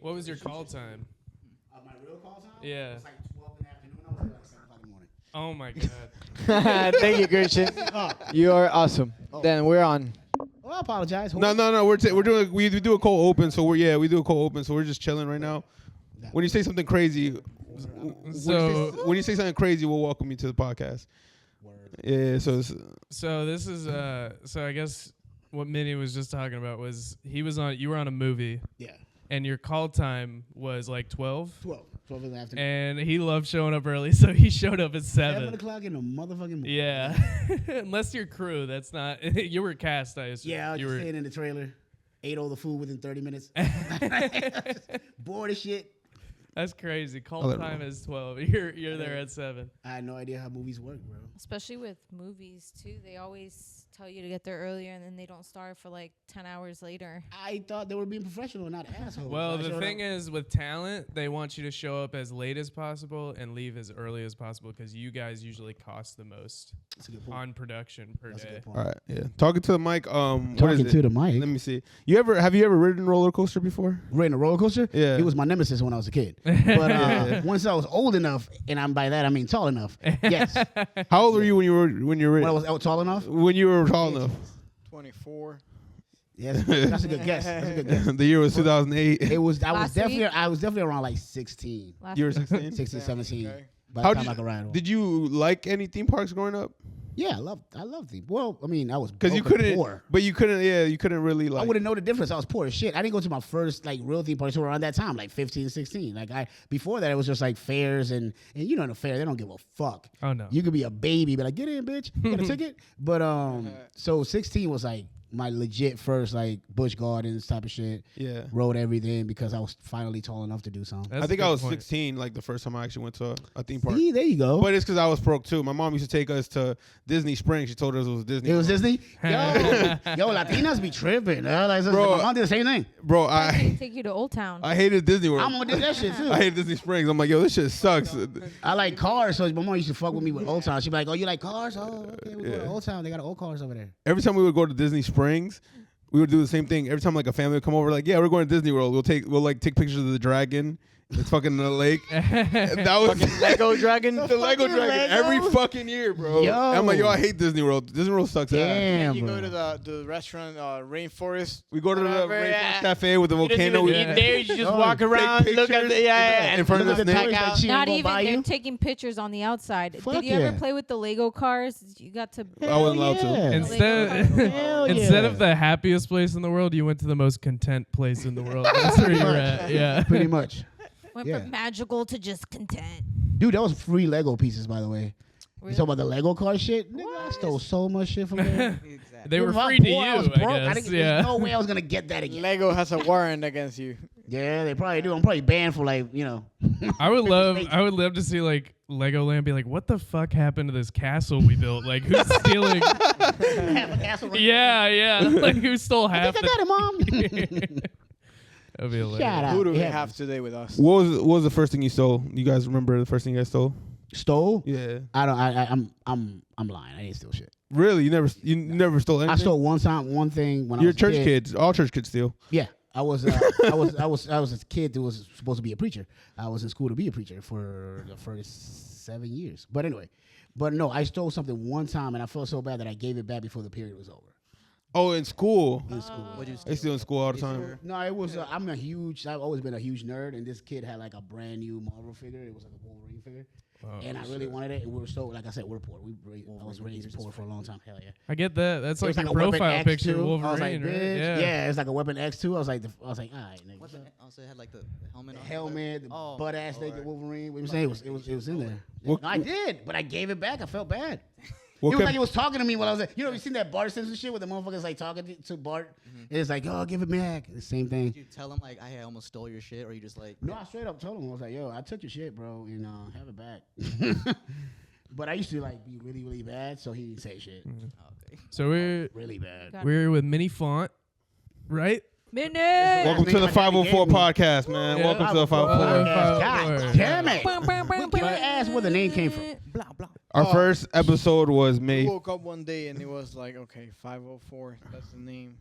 What was your call time? My real call time? Yeah. It was like 12 in the afternoon. I was like 7 o'clock in the morning. Oh my god. Thank you, Christian. You are awesome. Then we're on. Oh, I apologize. No. We're doing we do a cold open, so we do a cold open, so we're just chilling right now. When you say something crazy, when you say something crazy, we'll welcome you to the podcast. Yeah. So this is so I guess what Minnie was just talking about was you were on a movie. Yeah. And your call time was like 12? 12 in the afternoon. And he loved showing up early, so he showed up at 7. 7 o'clock in the motherfucking morning. Yeah. Unless you're crew, that's not... you were cast, I assume. Yeah, I was just staying in the trailer. Ate all the food within 30 minutes. Bored as shit. That's crazy. Call time is 12. You're there at 7. I had no idea how movies work, bro. Especially with movies, too. They always tell you to get there earlier, and then they don't start for like 10 hours later. I thought they were being professional, not assholes. Well, the thing is, with talent, they want you to show up as late as possible and leave as early as possible because you guys usually cost the most on production per day. All right, yeah. Talking to the mic. What is Talking it? to the mic. Let me see. Have you ever ridden a roller coaster before? Ridden a roller coaster? Yeah. It was my nemesis when I was a kid. But once I was old enough, and by that I mean tall enough. Yes. How old were you when you were When I was tall enough? When you were tall enough? 24. Yes, that's a good guess. That's a good guess. The year was 2008. I was Last definitely around like 16. You were 16? 16, 17. Okay. By How the time I could ride. did you like any theme parks growing up? Yeah, I loved them. Well, I mean, I was Because you broke and couldn't, poor. but you couldn't really I like. wouldn't know the difference. I was poor as shit. I didn't go to my first like real theme party until around that time, like 15, 16. Before that, it was just like fairs and you know, in a fair they don't give a fuck. Oh, no. You could be a baby, but like get in, bitch. You got a ticket. But so 16 was like my legit first like Busch Gardens type of shit. Yeah. Rode everything because I was finally tall enough to do something. That's I think a I good was point. 16, like the first time I actually went to a theme park. See, there you go. But it's because I was broke too. My mom used to take us to Disney Springs. She told us it was Disney. It was World. Disney. Yo, Latinas be tripping. Like, Bro, my mom did the same thing. Bro, They I take you to Old Town. hated Disney World. I'm gonna do that shit too. I hated Disney Springs. I'm like, yo, this shit sucks. I like cars, so my mom used to fuck with me with Old Town. She'd be like, "Oh, you like cars? Oh, okay, we go to Old Town. They got old cars over there." Every time we would go to Disney Springs, we would do the same thing. Every time like a family would come over, like, yeah, we're going to Disney World. We'll take pictures of the dragon. It's fucking in the lake. And that was Lego Dragon. the Lego dragon every fucking year, bro. Yo. And I'm like, yo, I hate Disney World. Disney World sucks ass. Damn, You bro. go to the restaurant, Rainforest. We go to the Whatever, Rainforest yeah. Cafe with the You don't volcano. even eat there. You just Oh, walk around, take look at pictures the in front of the look at snake. pack out. She ain't Not gonna even. buy They're you? taking pictures on the outside. Fuck Did you ever yeah. play with the Lego cars? You got to. I wasn't allowed to. Yeah. Instead, Hell instead yeah. of the happiest place in the world, you went to the most content place in the world. That's where you're at. Yeah. Pretty much. Went Yeah. from magical to just content. Dude, that was free Lego pieces, by the way. Really? You talk about the Lego car shit? Nigga, I stole so much shit from there. They were If I free to poor, you, I was I broke. guess. There's Yeah. no way I was going to get that again. Lego has a warrant against you. Yeah, they probably do. I'm probably banned for like, you know. I would love to see like Legoland be like, what the fuck happened to this castle we built? Like, who's stealing? Have a castle right Yeah. Like, who stole I half? think I got it, Mom. That'd be hilarious. Shout out. Who do we Yeah. have today with us? What was the first thing you stole? You guys remember the first thing you guys stole? Stole? Yeah. I'm lying. I didn't steal shit. Really? You never stole anything? I stole one thing when I You're was a church kid. kids. All church kids steal. Yeah, I was a kid that was supposed to be a preacher. I was in school to be a preacher for the first 7 years. But anyway, no, I stole something one time and I felt so bad that I gave it back before the period was over. Oh, in school. In school. They steal in school all the time. No, it was. I've always been a huge nerd, and this kid had like a brand new Marvel figure. It was like a Wolverine figure. And I really wanted it. And we were so, like I said, we're poor. I was raised poor for a long time. Hell yeah. I get that. That's It like was your a Weapon profile X picture, too. Wolverine, I was like, right? bitch. Yeah. Yeah, it's like a Weapon X too. I was like, all right, nigga. Weapon. Also, it had like the helmet. The on helmet, the Oh, butt ass naked alright. Wolverine. What you saying? It was in there. What- No, I did, but I gave it back. I felt bad. What It was kept- like it was talking to me while I was like, you seen that Bart Simpson shit where the motherfuckers like talking to Bart? And it's like, oh, give it back. The same thing. Did you tell him like I almost stole your shit, or you just like? No, I straight up told him, I was like, yo, I took your shit, bro, and have it back. But I used to like be really, really bad, so he didn't say shit. Oh, okay. So Really bad. we're with Mini Font, right? Minute. Welcome to the 504 podcast, man. Yeah. Welcome to the 504. God damn it. We can't ask where the name came from. Blah blah. Our first episode was We May. woke up one day and it was like, okay, 504. That's the name.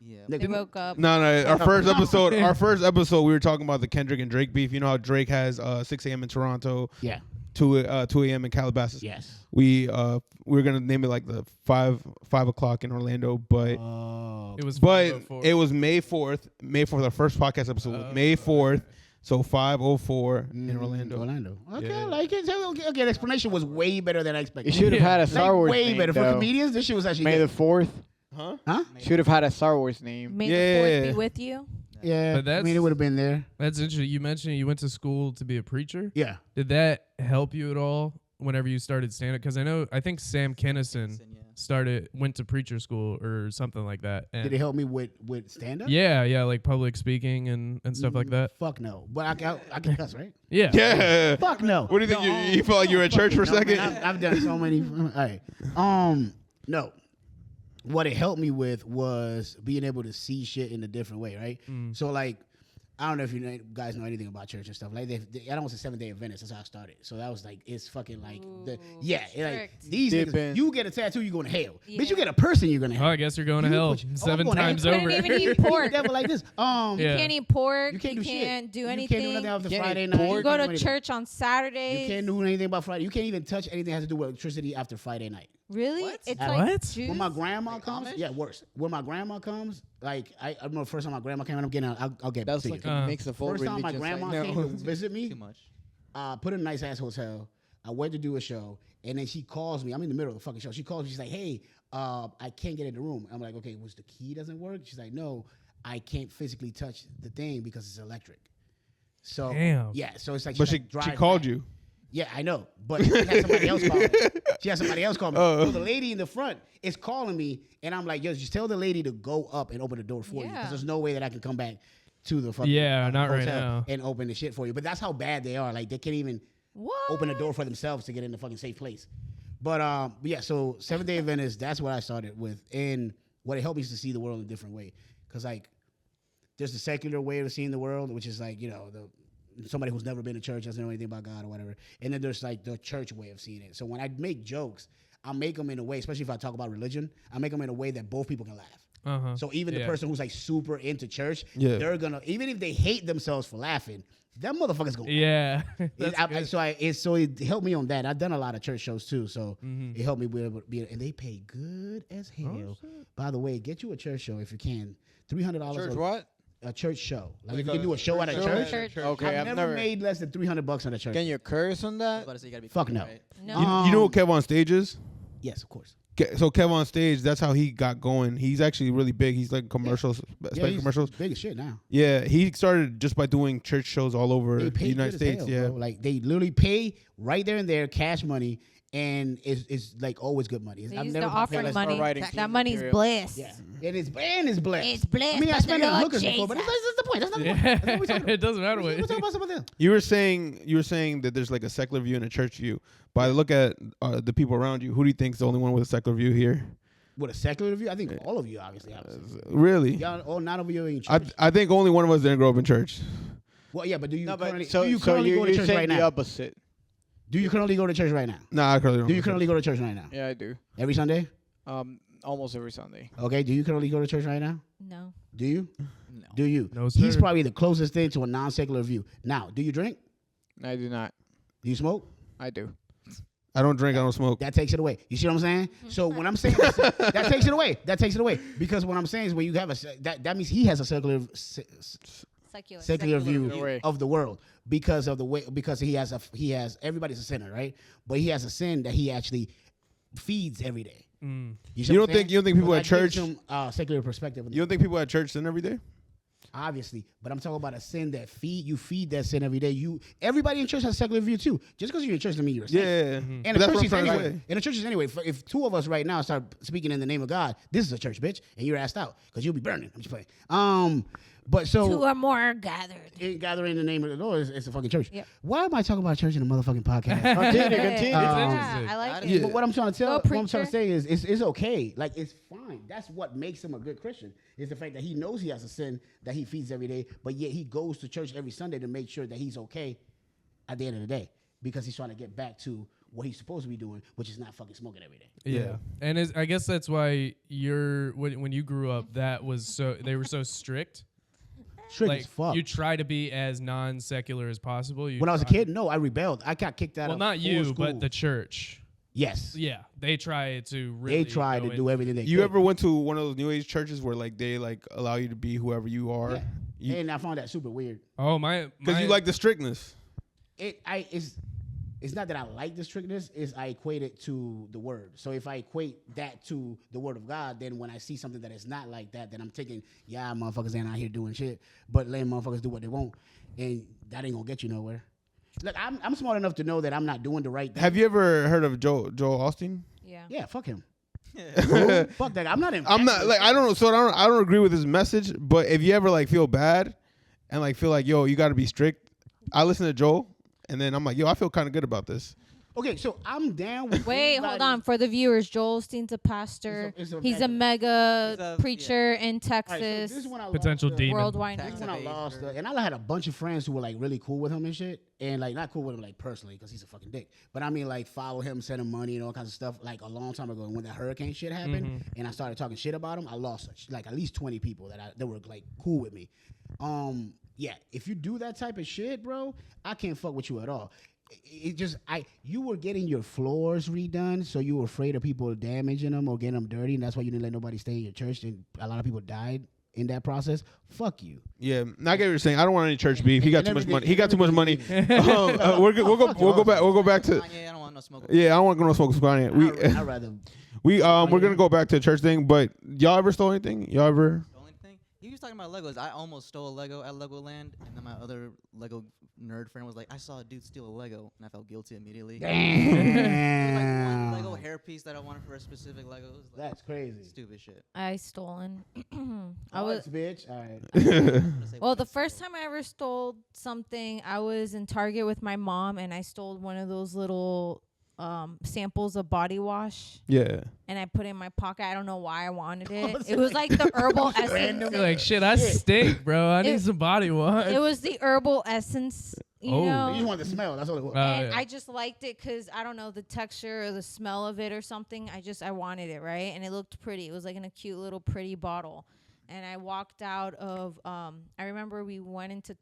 Yeah. Nick, They we- woke up. No, our first episode. Our first episode, we were talking about the Kendrick and Drake beef. You know how Drake has 6 a.m. in Toronto, Yeah. 2 a.m. in Calabasas. Yes. We were gonna name it like the 5 o'clock in Orlando, but Oh. It was but 5:04. it was May 4th. May 4th, our first podcast episode was May 4th. So 5:04 in Orlando. Orlando. Okay, Yeah. I like it. So, okay, the explanation was way better than I expected. You should have had a Star Wars way name, better for though. comedians. This shit was actually May the good. 4th. Huh? Huh? Should have had a Star Wars name. May the Yeah. 4th be with you. Yeah, But I mean, it would have been there. That's interesting. You mentioned you went to school to be a preacher. Yeah. Did that help you at all whenever you started stand up? Because I think Sam Kinison went to preacher school or something like that. And Did it help me with stand up? yeah, like public speaking and stuff like that. Fuck no. But I can cuss, right? Yeah. Yeah. Fuck no. What do you think? No, You felt like you were at church for a no, man, second? I've done so many. All right. No. What it helped me with was being able to see shit in a different way, right? So like, I don't know if guys know anything about church and stuff. Like, I don't want to say Seventh-day Adventist. That's how I started. So that was like, it's fucking like strict. these Dip niggas. in. You get a tattoo, you going to hell. Yeah. Bitch, you get a person, you're going to Oh, hell. I guess you're going to You hell put you- 7 I'm going to times hell. over. You couldn't even eat pork. Devil like this. Yeah. You can't eat pork. You can't do shit. Can't do You anything. can't do nothing after Can't Friday eat night. pork. You go can't do to anything. church on Saturdays. You can't do anything about Friday. You can't even touch anything that has to do with electricity after Friday night. Really? What? It's What? like juice. When my grandma Like comes, Amish? yeah, worse. When my grandma comes, like I remember the first time my grandma came, and I'm getting, I'll get That's to like you. a mix of full First time my religions grandma right came now. to visit me, Too much. put in a nice ass hotel. I went to do a show, and then she calls me. I'm in the middle of the fucking show. She calls me. She's like, "Hey, I can't get in the room." I'm like, "Okay, was the key doesn't work?" She's like, "No, I can't physically touch the thing because it's electric." So Damn. yeah, so it's like, But she's she like, drive called back. you. Yeah, I know, but she had somebody else call me. She had somebody else call me. Oh. So the lady in the front is calling me, and I'm like, yo, just tell the lady to go up and open the door for you, Yeah. because there's no way that I can come back to the fucking Yeah, not right hotel now. and open the shit for you. But that's how bad they are. Like, they can't even What? open the door for themselves to get in the fucking safe place. But yeah, so Seventh-day Adventist, that's what I started with, and what it helped me is to see the world in a different way, because like, there's the secular way of seeing the world, which is like, you know, somebody who's never been to church, doesn't know anything about God or whatever. And then there's like the church way of seeing it. So when I make jokes, I make them in a way, especially if I talk about religion, I make them in a way that both people can laugh. Uh-huh. So even the Yeah. person who's like super into church, Yeah. they're gonna, even if they hate themselves for laughing, that motherfucker's gonna. Yeah. That's good. So it helped me on that. I've done a lot of church shows too, so Mhm. it helped me be able to be. And they pay good as hell. By the way, get you a church show if you can. $300. Church what? A church show. Like, Like if you can a do a show at a church? church. Church. Okay, I've never made less than $300 on a church. Can you curse on I was that? about to say you gotta be Fuck clean, no. right? No. You know what Kev on stage is? Yes, of course. So Kev on stage, that's how he got going. He's actually really big. He's like commercials, especially he's commercials. big as shit now. Yeah, he started just by doing church shows all over They the pay United good as States. hell, Yeah, bro. Like, they literally pay right there and there, cash money, and it's like always good money. They I've use never the paid offering less- money. writing That team money's material. blessed. Yeah, it is, and it's blessed. It's blessed I mean, I by the spent it on Lord hookers before, but Jesus. that's the point. That's not the point. Yeah. That's what we're talking about. It doesn't matter We're what. talking about something else. you were saying that there's like a secular view and a church view. But I look at the people around you. Who do you think's the only one with a secular view here? With a secular view, I think all of you, obviously. Really? Y'all, all nine of you are in I church. I think only one of us didn't grow up in church. Well, yeah, but do you No, currently, but so, do you so currently you, go to you're church saying right the now? opposite. Do you currently go to church right now? Nah, I currently don't. Do you go to currently go to church right now? Yeah, I do. Every Sunday? Almost every Sunday. Okay. Do you currently go to church right now? No. Do you? No. Do you? No, He's sir. probably the closest thing to a non-secular view. Now, do you drink? I do not. Do you smoke? I do. I don't drink. I don't smoke. That takes it away. You see what I'm saying? So when I'm saying that takes it away. That takes it away because what I'm saying is when you have that means he has a secular Secular. view Way. of the world because of the way because he has everybody's a sinner, right? But he has a sin that he actually feeds every day. Mm. See You what don't I'm think- saying? you don't think people So at that gives church- him, secular perspective? You don't think people at church sin every day? Obviously, but I'm talking about a sin that you feed that sin every day. Everybody in church has a secular view too. Just because you're in church doesn't mean you're a saint. Yeah. And But the that's what I'm churches trying to anyway. say. And the churches anyway. If two of us right now start speaking in the name of God, this is a church, bitch, and you're asked out because you'll be burning. I'm just playing. But so Two or more gathered. gathering in the name of the Lord is a fucking church. Yep. Why am I talking about church in a motherfucking podcast? Continue. Yeah, I like Yeah. it. But what I'm trying to Go, what I'm trying to preacher. say is it's okay. Like, it's fine. That's what makes him a good Christian, is the fact that he knows he has a sin that he feeds every day, but yet he goes to church every Sunday to make sure that he's okay at the end of the day, because he's trying to get back to what he's supposed to be doing, which is not fucking smoking every day. Yeah. And I guess that's why when you grew up, they were so strict. Strict Like as fuck. you try to be as non-secular as possible. When I was a kid, no, I rebelled. I got kicked out Well, of not full you, school. but the church. Yes. Yeah, they try to really. They try go to do everything they You could. ever went to one of those New Age churches where like they like allow you to be whoever you are? Yeah. You- And I found that super weird. Oh my! Because you like the strictness. It's not that I like the strictness, it's I equate it to the word. So if I equate that to the word of God, then when I see something that is not like that, then I'm thinking, yeah, motherfuckers ain't out here doing shit, but letting motherfuckers do what they want. And that ain't gonna get you nowhere. Look, I'm smart enough to know that I'm not doing the right thing. Have you ever heard of Joel Austin? Yeah. Yeah, fuck him. Who? Fuck that guy. I'm not in. I'm not like I don't know. So I don't agree with his message. But if you ever like feel bad and like feel like yo, you got to be strict, I listen to Joel and then I'm like yo, I feel kind of good about this. Okay, so I'm down with. Wait, hold anybody- on. For the viewers, Joel Osteen's a pastor. It's a He's a mega- mega He's a- preacher in All right, so Texas. this is when I Potential lost, demon. Worldwide. Tax This is when I evasion lost, or- and I had a bunch of friends who were like really cool with him and shit, and like not cool with him like personally because he's a fucking dick. But I mean like follow him, send him money and all kinds of stuff. Like a long time ago, when that hurricane shit happened, and I started talking shit about him, I lost like at least 20 people that were like cool with me. Yeah, if you do that type of shit, bro, I can't fuck with you at all. You were getting your floors redone, so you were afraid of people damaging them or getting them dirty, and that's why you didn't let nobody stay in your church, and a lot of people died in that process. Fuck you. Yeah, I get what you're saying. I don't want any church beef. He got too much everything- money. He got too much money. everything- We'll go back. We'll go back to. Kanye, I don't want no smoke. Yeah, I don't want to go no smoke with Kanye. I'd rather. We're gonna go back to the church thing. But y'all ever stole anything? Y'all ever? The only thing he was talking about Legos. I almost stole a Lego at Legoland, and then my other Lego nerd friend was like, "I saw a dude steal a Lego," and I felt guilty immediately. Like one Lego hairpiece that I wanted for a specific Lego. It was like That's crazy. stupid shit. I stolen. I Oh, was bitch. All right. I'm gonna say well. what The I first stole. time I ever stole something, I was in Target with my mom, and I stole one of those little samples of body wash, Yeah. and I put it in my pocket. I don't know why I wanted it. It was like the herbal essence. You're like shit. I stink, bro. I need It- some body wash. It was the herbal essence, you Oh. know. You just want the smell. That's all it was. And yeah. I just liked it because I don't know the texture or the smell of it or something. I wanted it, right, and it looked pretty. It was like in a cute little pretty bottle. And I walked out of. I remember we went into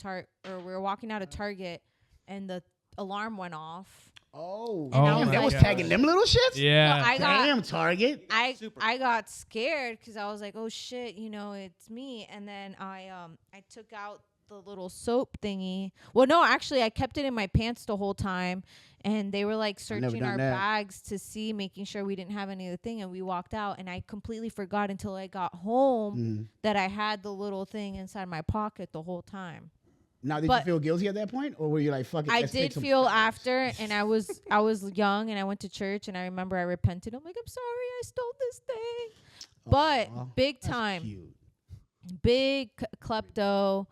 we were walking out of Target, and the alarm went off. Oh, And I damn, was that like- was tagging them little shits. yeah. So I got Damn, Target. I got scared because I was like, oh shit, it's me. And then I took out the little soap thingy. Well, no, actually, I kept it in my pants the whole time, and they were like never searching done our that. bags to see, making sure we didn't have any of the thing. And we walked out, and I completely forgot until I got home that I had the little thing inside my pocket the whole time. Now, did you But- feel guilty at that point, or were you like, "Fuck it"? I let's take did some feel shots? after, and I was young, and I went to church, and I remember I repented. I'm like, I'm sorry, I stole this thing. But Aw, big that's time, cute. big klepto.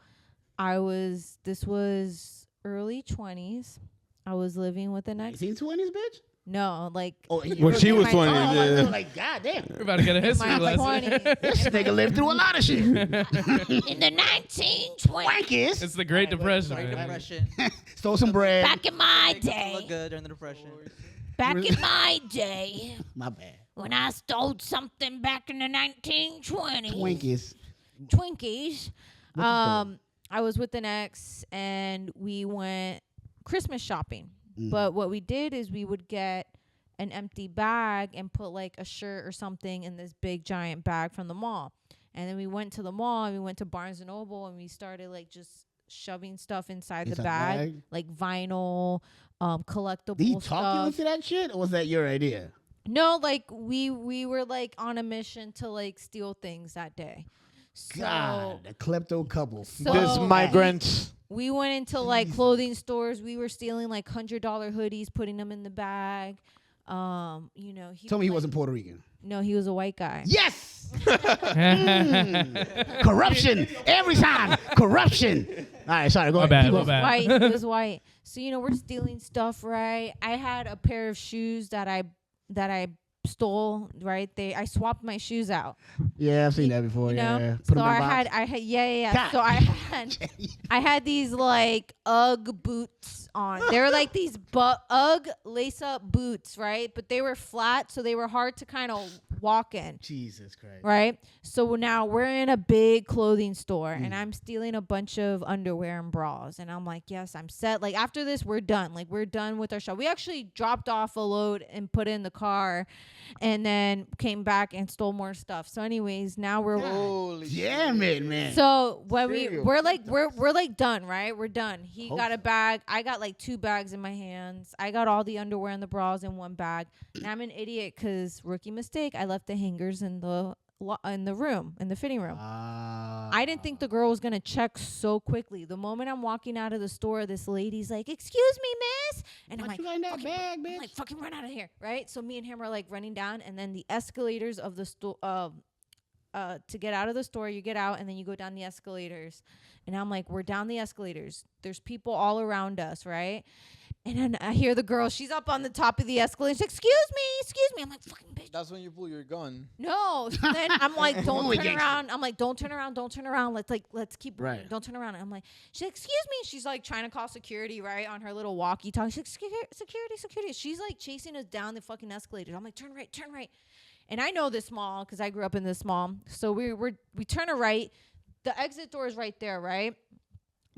This was early 20s. I was living with an ex. 1920s, bitch. No, like Oh, When she was my 20, God. I yeah. was like, God damn. We're about to get a history my lesson. 20s. This nigga lived through a lot of shit. In the 1920s. Wankies. It's the Great Depression, Great man. Depression. Stole some bread. Back in my Makes us day. look good during the depression. Back in my day. My bad. When I stole something back in the 1920s. Twinkies. Twinkies. What you stole? I was with an ex and we went Christmas shopping. Mm. But what we did is we would get an empty bag and put like a shirt or something in this big giant bag from the mall. And then we went to the mall and we went to Barnes and Noble and we started like just shoving stuff inside the Inside the bag, bag? like vinyl, collectible Did he talk you stuff. into that shit, or was that your idea? No, like we were like on a mission to like steal things that day. So God, the klepto couple. So- This Oh, migrants. we went into like clothing stores. We were stealing like $100 hoodies, putting them in the bag. He Tell me he like- wasn't Puerto Rican. No, he was a white guy. Yes. Corruption every time. Corruption. All right, sorry. Go My ahead. bad, Keep my going. bad. White. He was white. So we're stealing stuff, right? I had a pair of shoes that I stole, right? I swapped my shoes out. Yeah, I've seen that before. You know, Yeah. so Put 'em in a box. I had, yeah. God. So I then I had these like UGG boots on. They were like these UGG lace-up boots, right? But they were flat, so they were hard to kind of walk in. Jesus Christ. Right? So now we're in a big clothing store, and I'm stealing a bunch of underwear and bras. And I'm like, yes, I'm set. Like, after this, we're done. Like, we're done with our shop. We actually dropped off a load and put it in the car, and then came back and stole more stuff. So anyways, now we're Holy Damn it, man. so when Serial we're like done, right? We're done. He got a bag. I got like 2 bags in my hands. I got all the underwear and the bras in one bag. And I'm an idiot because rookie mistake. I left the hangers in the room, in the fitting room. I didn't think the girl was gonna check so quickly. The moment I'm walking out of the store, this lady's like, "Excuse me, miss," and I'm like, you got in that bag, I'm bitch? like, "Fucking run out of here!" Right? So me and him are like running down, and then the escalators of the store. To get out of the store, you get out and then you go down the escalators. And I'm like, we're down the escalators. There's people all around us, right? And then I hear the girl, she's up on the top of the escalator. She's like, excuse me. I'm like, fucking bitch. That's when you pull your gun. No. So then I'm like, don't Holy turn gangster. around. I'm like, don't turn around. Let's keep running. Right. Don't turn around. And I'm like, she's like, excuse me. She's like trying to call security, right? On her little walkie-talkie. She's like, security. She's like chasing us down the fucking escalators. I'm like, turn right. And I know this mall because I grew up in this mall. So we turn a right. The exit door is right there, right?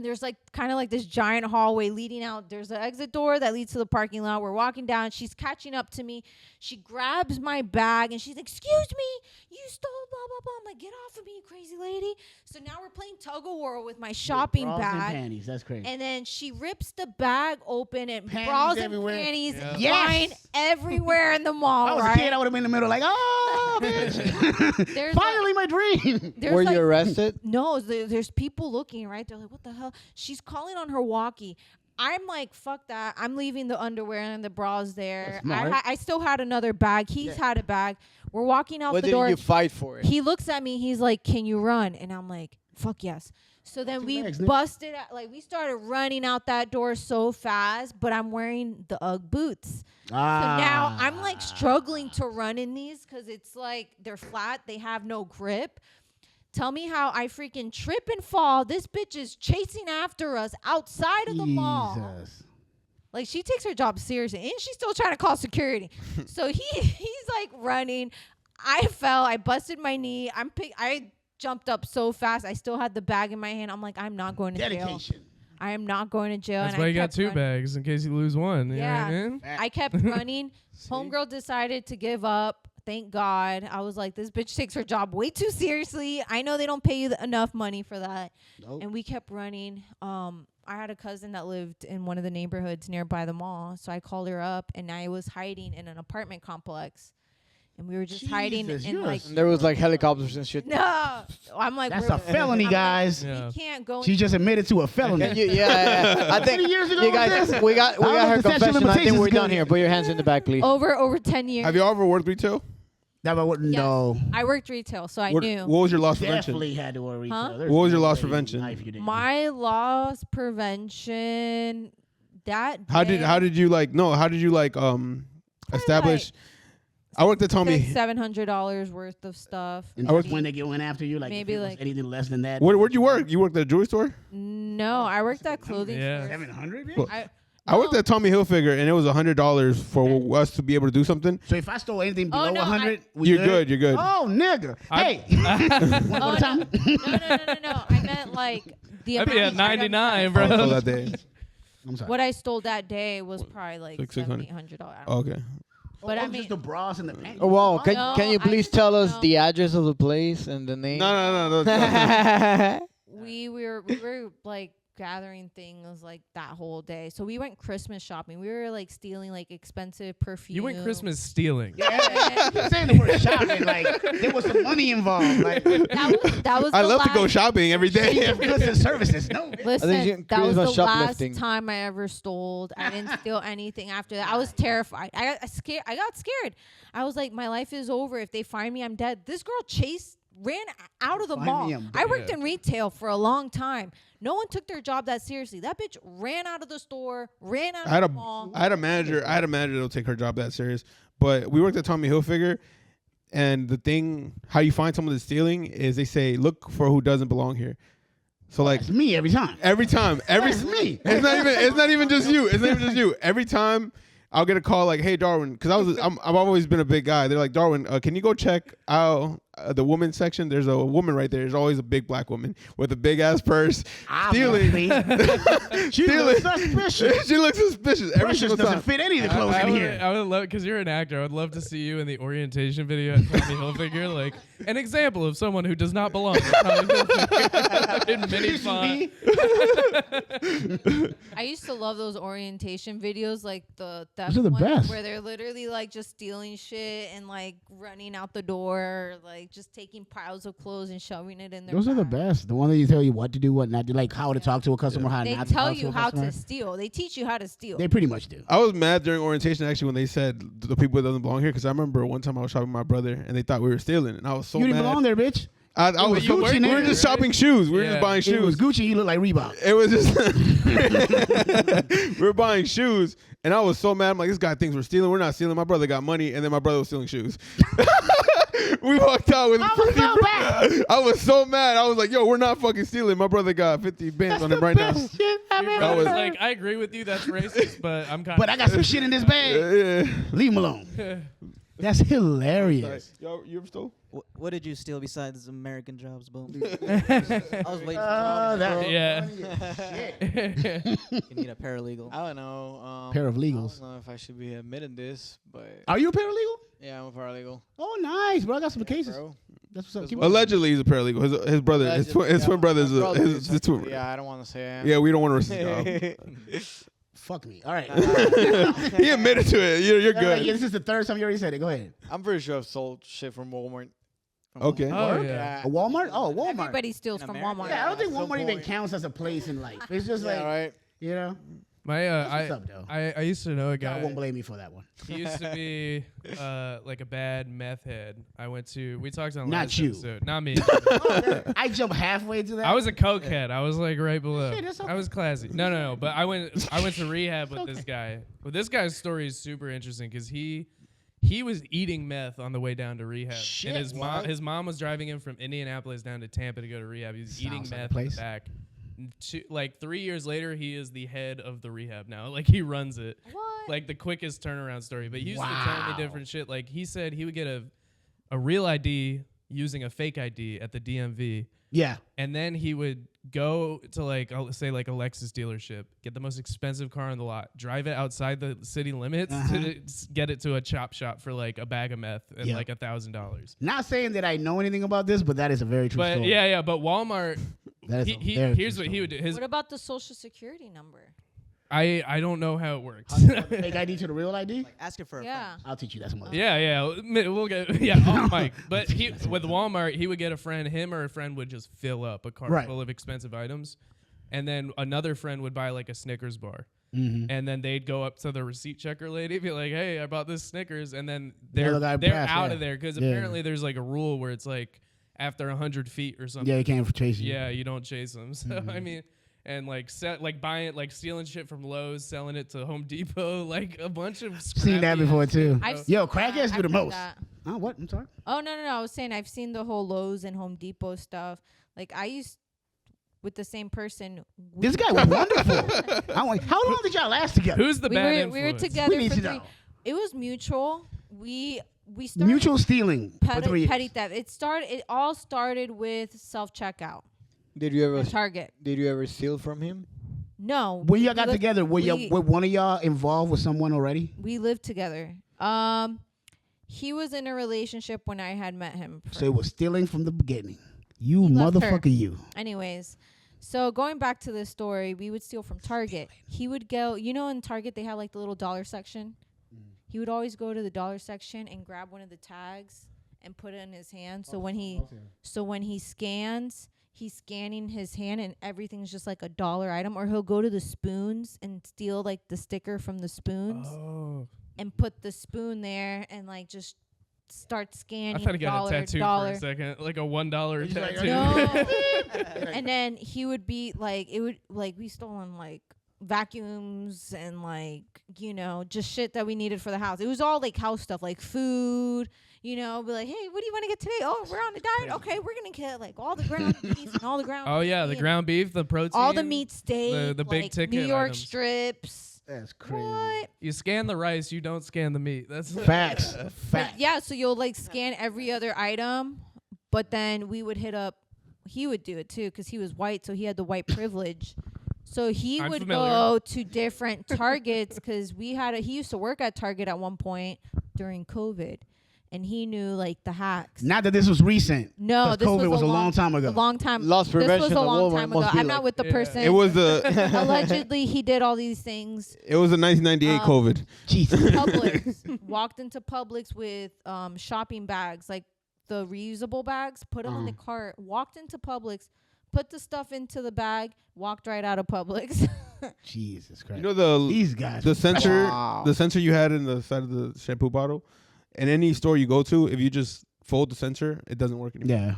There's like kind of like this giant hallway leading out. There's an exit door that leads to the parking lot. We're walking down. She's catching up to me. She grabs my bag and she's like, "Excuse me, you stole blah, blah, blah." I'm like, "Get off of me, you crazy lady." So now we're playing tug of war with my shopping Bras and bag. panties. That's crazy. And then she rips the bag open and Panties bras everywhere. and panties Yeah. flying everywhere in the mall, I was right? a kid, I would have been in the middle like, oh, bitch. There's Finally, my dream. There's Were like, you arrested? No, there's people looking, right? They're like, what the hell? She's calling on her walkie. I'm like, fuck that. I'm leaving the underwear and the bras there. That's smart. I still had another bag. He's had a bag. We're walking out What the did door. you fight for it? He looks at me. He's like, "Can you run?" And I'm like, "Fuck yes." So then we legs, nigga. busted out, like we started running out that door so fast, but I'm wearing the UGG boots. So now I'm like struggling to run in these because it's like they're flat. They have no grip. Tell me how I freaking trip and fall. This bitch is chasing after us outside of the mall. Jesus. Like, she takes her job seriously, and she's still trying to call security. So he's like running. I fell. I busted my knee. I jumped up so fast. I still had the bag in my hand. I'm like, I'm not going to jail. Dedication. I am not going to jail. That's and why I you got kept 2 running. bags in case you lose one. Yeah. You know what I mean? I kept running. Homegirl decided to give up. Thank God. I was like, this bitch takes her job way too seriously. I know they don't pay you enough money for that. Nope. And we kept running. I had a cousin that lived in one of the neighborhoods nearby the mall. So I called her up, and I was hiding in an apartment complex. And we were just hiding Jesus, in you're like, And there was like helicopters and shit. no. I'm like, That's we're- a felony, I'm like, guys. Yeah. we can't go. She just admitted to a felony. Can you, yeah. I think many years ago you was guys, this? we got I don't know her if the statute of confession. I think limitations we're is done good. here. Put your hands in the back, please. over 10 years. Have you all ever worked retail? That would no. I worked retail, so I What knew. was your loss prevention? Definitely had to worry. Huh? There's What was your no loss way prevention? knife you didn't. My loss prevention. That How day, did you establish? I worked at Tommy. $700 worth of stuff. And I that's was- when they went after you, like Maybe if it was like- anything less than that. Where'd you work? You worked at a jewelry store? No, I worked at clothing Yeah. stores. 700. Well, I worked no. at Tommy Hilfiger, and it was $100 for us to be able to do something. So if I stole anything below no, 100, You're good. You're good. Oh, nigga. Hey. One Oh, more time. no. I meant like the I'd be at amount of items 99, that I bro. Oh, that day. I'm sorry. What I stole that day was probably like Like $700, $600? $800. Okay. But I just mean, the bras and the pants. Oh, wow. Can No, you I please just tell don't us know. the address of the place and the name? No. we were like gathering things like that whole day. So we went Christmas shopping. We were like stealing like expensive perfume. You went Christmas stealing. Yeah, you're saying the word shopping like there was some money involved. Like That was I the love to last, go shopping every day. goods and services. No. Listen, you that was the Christmas last shoplifting. time I ever stole. I didn't steal anything after that. I was terrified. I got scared. I was like, my life is over. If they find me, I'm dead. This girl ran out of the Find mall. me, I'm I worked dead. in retail for a long time. No one took their job that seriously. That bitch ran out of the store, ran out I had of the mall. I had a manager that'll take her job that serious. But we worked at Tommy Hilfiger, and the thing, how you find someone that's stealing is they say, look for who doesn't belong here. So like It's me every time. every time, That's me. it's not even just you. It's not even just you. Every time I'll get a call like, "Hey, Darwin," because I've always been a big guy. They're like, "Darwin, can you go check out the women's section? There's a woman right there. There's always a big black woman with a big ass purse stealing." She looks suspicious. She looks suspicious every Precious single doesn't time. fit any of the clothes in here. I would love, because you're an actor, I would love to see you in the orientation video at Tommy Hilfiger, like an example of someone who does not belong at Tommy Hilfiger in mini font. I used to love those orientation videos, like the theft Those are the ones, best. where they're literally like just stealing shit and like running out the door, like just taking piles of clothes and shoving it in their. Those are the bag. best. The one that you tell you what to do, what not to, like how to talk to a customer, how They not to tell talk to you a how customer. to steal. They teach you how to steal. They pretty much do. I was mad during orientation actually when they said the people that doesn't belong here because I remember one time I was shopping with my brother and they thought we were stealing and I was so You mad. didn't belong there, bitch. I was was so Gucci, we were nigga. just shopping shoes. We were Yeah. just buying It was shoes. Gucci. You look like Reebok. It was just we were buying shoes and I was so mad. I'm like, this guy thinks we're stealing. We're not stealing. My brother got money and then my brother was stealing shoes. We walked out with I was so mad. I was so mad. I was like, yo, we're not fucking stealing. My brother got 50 bands on him right now. Best shit I've Your ever brother's was- like, I agree with you, that's racist, but I'm kind But I got some shit in this bag. Yeah. Leave him alone. That's hilarious. Yo, you ever stole? What did you steal besides American jobs, Boom? I was waiting for that- Yeah. You need a paralegal. I don't know. Pair of legals. I don't know if I should be admitting this, but Are you a paralegal? yeah, I'm a paralegal. Oh, nice, bro. I got some cases. Bro. That's what's up. That's Keep what- on. Allegedly, he's a paralegal. His brother, his twin brother is My brother his is twin. yeah, I don't want to say I am. Yeah, we don't want to risk his job. Fuck me. All right. He admitted to it. You're Yeah, good. this is the third time you already said it. Go ahead. I'm pretty sure I've sold shit from Walmart. Okay. Oh, yeah. A Walmart? Oh, Walmart. Everybody steals In from America? Walmart. Yeah, I don't think At some Walmart even point. counts as a place in life. It's just Yeah, like, right. you know, My what's up, though? I used to know a I guy. won't blame me for that one. He used to be like a bad meth head. We talked on the Not last you. episode. Not me. I jumped halfway to that. I was a coke head. I was like right below. Shit, that's okay. I was classy. No. But I went to rehab with this guy. Well, this guy's story is super interesting because he was eating meth on the way down to rehab. Shit, And what? his mom was driving him from Indianapolis down to Tampa to go to rehab. He was eating Sounds like a meth in place. the back. Like 3 years later, he is the head of the rehab now. Like he runs it. What? Like the quickest turnaround story. But he used to tell me Wow. different shit. Like he said he would get a real ID using a fake ID at the DMV. Yeah. And then he would go to like, I'll say like a Lexus dealership, get the most expensive car on the lot, drive it outside the city limits to get it to a chop shop for like a bag of meth and Yeah. like $1,000. Not saying that I know anything about this, but that is a very true But story. yeah. But Walmart, That is he, a very here's true what he would do. What about the social security number? I don't know how it works. story. Fake ID to the real ID? Like asking for a Yeah. friend. I'll teach you that some other Yeah, we'll get off mic. But with Walmart, he would get a friend. Him or a friend would just fill up a cart Right. full of expensive items, and then another friend would buy like a Snickers bar, Mm-hmm. and then they'd go up to the receipt checker lady, be like, "Hey, I bought this Snickers," and then The they're other guy they're passed, out yeah. of there because Yeah. apparently there's like a rule where it's like after 100 feet or something. Yeah, you can't chase you. Yeah, you don't chase them. So I mean. And like buying like stealing shit from Lowe's, selling it to Home Depot, like a bunch of Seen that scrappy before ass too. shit, I've bro. seen Yo, that. crackheads do I've the heard most. that. Oh, what? I'm sorry. Oh no. I was saying I've seen the whole Lowe's and Home Depot stuff. Like I used with the same person. This guy was wonderful. I'm like, how long did y'all last together? Who's the we bad were influence? together We need for to 3. know. It was mutual. We started Mutual stealing for 3 years. petty theft. It all started with self checkout Did you ever at Target. steal from him? No. When y'all we got lived- together, were we- one of y'all involved with someone already? We lived together. He was in a relationship when I had met him. So it was stealing from the beginning. You He left her. motherfucker, you. Anyways, so going back to this story, we would steal from Target. He would go, in Target they have like the little dollar section. He would always go to the dollar section and grab one of the tags and put it in his hand. So when he scans, he's scanning his hand and everything's just like a dollar item. Or he'll go to the spoons and steal like the sticker from the spoons Oh, and put the spoon there and like just start scanning. I thought he got dollar, a tattoo dollar. for a second, like a $1 He's like, tattoo. No. And then he would be like, we stolen like vacuums and like, just shit that we needed for the house. It was all like house stuff, like food, be like, hey, what do you want to get today? Oh, we're on a diet. Okay, we're going to get like all the ground beef and all the ground Oh yeah, the beef, ground beef, the protein, all the meat steak, the big like ticket New York items. strips. That's crazy. What? You scan the rice, you don't scan the meat. That's Facts. But Facts. yeah, so you'll like scan every other item, but then we would hit up. He would do it too because he was white, so he had the white privilege. So he I'm would familiar. go to different Targets because he used to work at Target at one point during COVID, and he knew like the hacks. Not that this was recent. No, 'cause this COVID was a long time ago. A long time. Loss This prevention was a at long Walmart time ago. must be I'm like- not with the Yeah. person. It was the Allegedly he did all these things. it was the 1998 COVID. Jesus. Publix walked into Publix with shopping bags, like the reusable bags, put them in the cart, walked into Publix, put the stuff into the bag, walked right out of Publix. Jesus Christ. You know These guys. the sensor Wow. the sensor you had in the side of the shampoo bottle. In any store you go to, if you just fold the sensor, it doesn't work anymore. Yeah.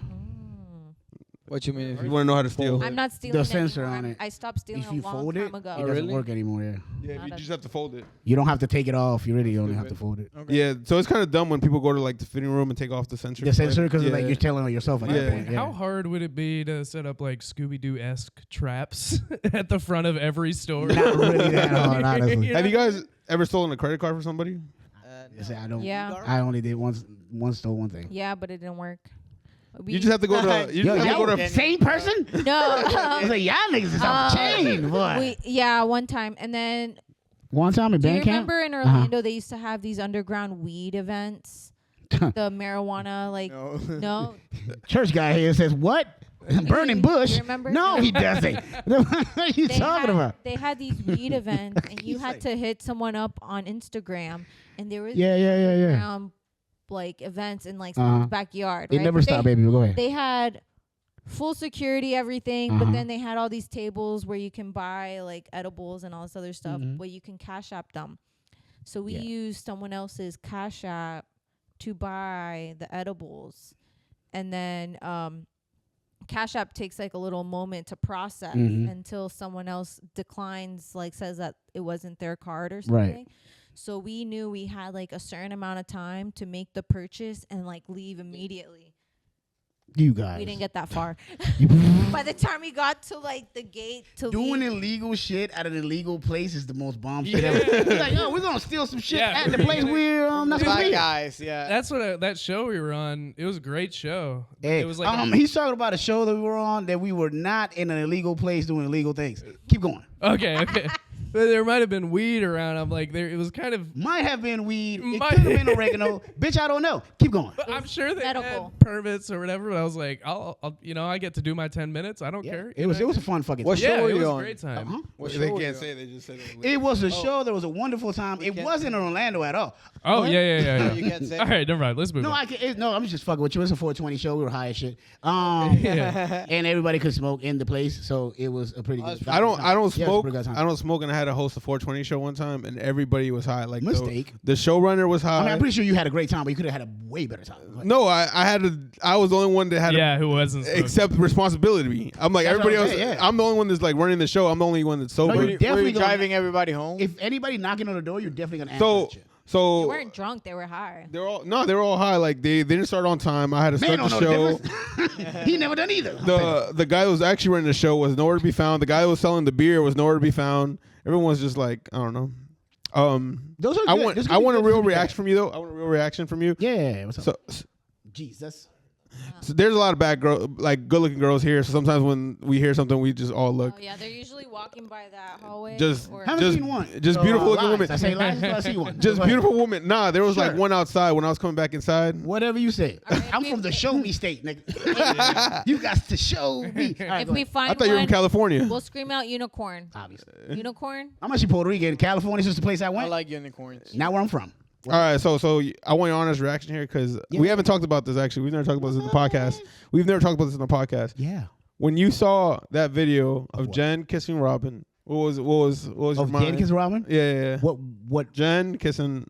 What you mean? If You you want to know how to steal? I'm not stealing The it sensor anymore. on it. I stopped stealing If you a long fold time it, ago. it doesn't really? work anymore. Yeah. Yeah, Not you a- just have to fold it. You don't have to take it off. You really only have to Stupid. fold it. Yeah, so it's kind of dumb when people go to like the fitting room and take off the sensor. The sensor, because yeah. like you're telling on yourself at Yeah. that point. How Yeah. hard would it be to set up like Scooby-Doo-esque traps at the front of every store? Not really that hard, honestly. You Have you know? guys ever stolen a credit card from somebody? I say I don't. Yeah. I only did once stole one thing. Yeah, but it didn't work. You just have to go to. You Yo, just have to go y'all to. same person? no. It's like y'all niggas is off the chain, boy. One time, and then One time in do you band camp. remember in Orlando they used to have these underground weed events? The marijuana, like no. Church guy here says what? Burning bush? You remember? No, he doesn't. What are you talking about? They had these weed events, and you had to hit someone up on Instagram, and there was Yeah. underground like events in like someone's backyard. It right? never But stopped, baby. But go ahead. They had full security, everything, but then they had all these tables where you can buy like edibles and all this other stuff, but you can Cash App them. So we used someone else's Cash App to buy the edibles, and then Cash App takes like a little moment to process until someone else declines, like says that it wasn't their card or something. Right. So we knew we had like a certain amount of time to make the purchase and like leave immediately. You guys. We didn't get that far. You- By the time we got to like the gate to Doing leave, illegal shit at an illegal place is the most bomb shit ever. It's like, yo, we're gonna steal some shit Yeah, at the place we're not supposed to Black be. guys, yeah. That's what that show we were on. It was a great show. Hey, It was like he's talking about a show that we were on that we were not in an illegal place doing illegal things. Keep going. okay. But there might have been weed around. I'm like, there. It was kind of. Might have been weed. It Might- could have been oregano. Bitch, I don't know. Keep going. But I'm sure they medical. had permits or whatever. But I was like, I'll I get to do my 10 minutes. I don't care. It was a fun fucking What thing. show Yeah, were it you was a on? great time. Huh? What They show were can't you say. on? They just said it. It was a show. There was a wonderful time. It wasn't in Orlando at all. Oh What? yeah. You can't say. All right, never mind. Let's move No, on. I'm just fucking with you. It's a 420 show. We were high as shit. Yeah. And everybody could smoke in the place, so it was a pretty good. I don't Yeah, it was a smoke. pretty good time. I don't smoke, and I had to host a 420 show one time, and everybody was high. Like Mistake. The showrunner was high. I mean, I'm pretty sure you had a great time, but you could have had a way better time. Like, No, I was the only one that had Yeah, who wasn't? to supposed accept responsibility. I'm like That's everybody what I'm else. saying, yeah. I'm the only one that's like running the show. I'm the only one that's sober. No, Were you're you definitely gonna- driving everybody home? if anybody knocking on the door, you're definitely gonna answer so that shit. They so weren't drunk, they were high. they're all high. Like they didn't start on time. I had to Man start don't the know show. the difference. He never done either. The guy that was actually running the show was nowhere to be found. The guy that was selling the beer was nowhere to be found. Everyone was just like, I don't know. Those are I good. want Those I could be want a good. real Those could be reaction from you though. I want a real reaction from you. good. Yeah, what's up? So Jesus. so there's a lot of bad girl, like good looking girls here. So sometimes when we hear something, we just all look. Oh yeah, they're usually walking by that hallway. Just- or Haven't Just- seen one. just So, beautiful looking lies. women. I say lies until I see one. Just Go ahead. beautiful woman. Nah, there was like Sure. one outside when I was coming back inside. Whatever you say. All right, I'm if from we- the show me state, nigga. You got to show me. All right, if go we ahead. find I thought you were one, from California. we'll scream out unicorn. Obviously. Unicorn? I'm actually Puerto Rican. California's just the place I I went. like unicorns. Not where I'm from. All right, so I want your honest reaction here because we haven't talked about this actually. We've never talked about this in the podcast. We've never talked about this in the podcast. Yeah. When you saw that video of what? Jen kissing Robin, what was your Oh, mind? Dan Kiss Robin? Yeah. What? Jen kissing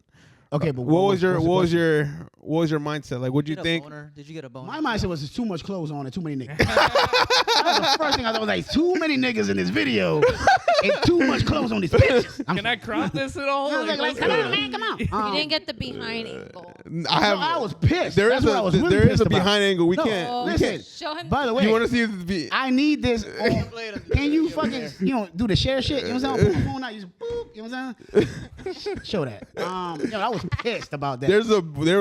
Okay, but What was what's the question? your mindset? Like, what do you Get a think? boner? Did you get a boner? My mindset was there's too much clothes on and too many niggas. That was the first thing I thought was like too many niggas in this video and too much clothes on these bitches. Can I crop this at all? I was like, what's come on, the- man, come on. You didn't get the behind angle. I was pissed. There That's is what I was really there is pissed a about. behind angle. We No, can't. We listen. can't. Show him. By the way, You want to see the I need this. Can you fucking do the share shit? You know what I'm saying? Put my phone out. You just boop. You know what I'm saying? Show that. I was pissed about that. there was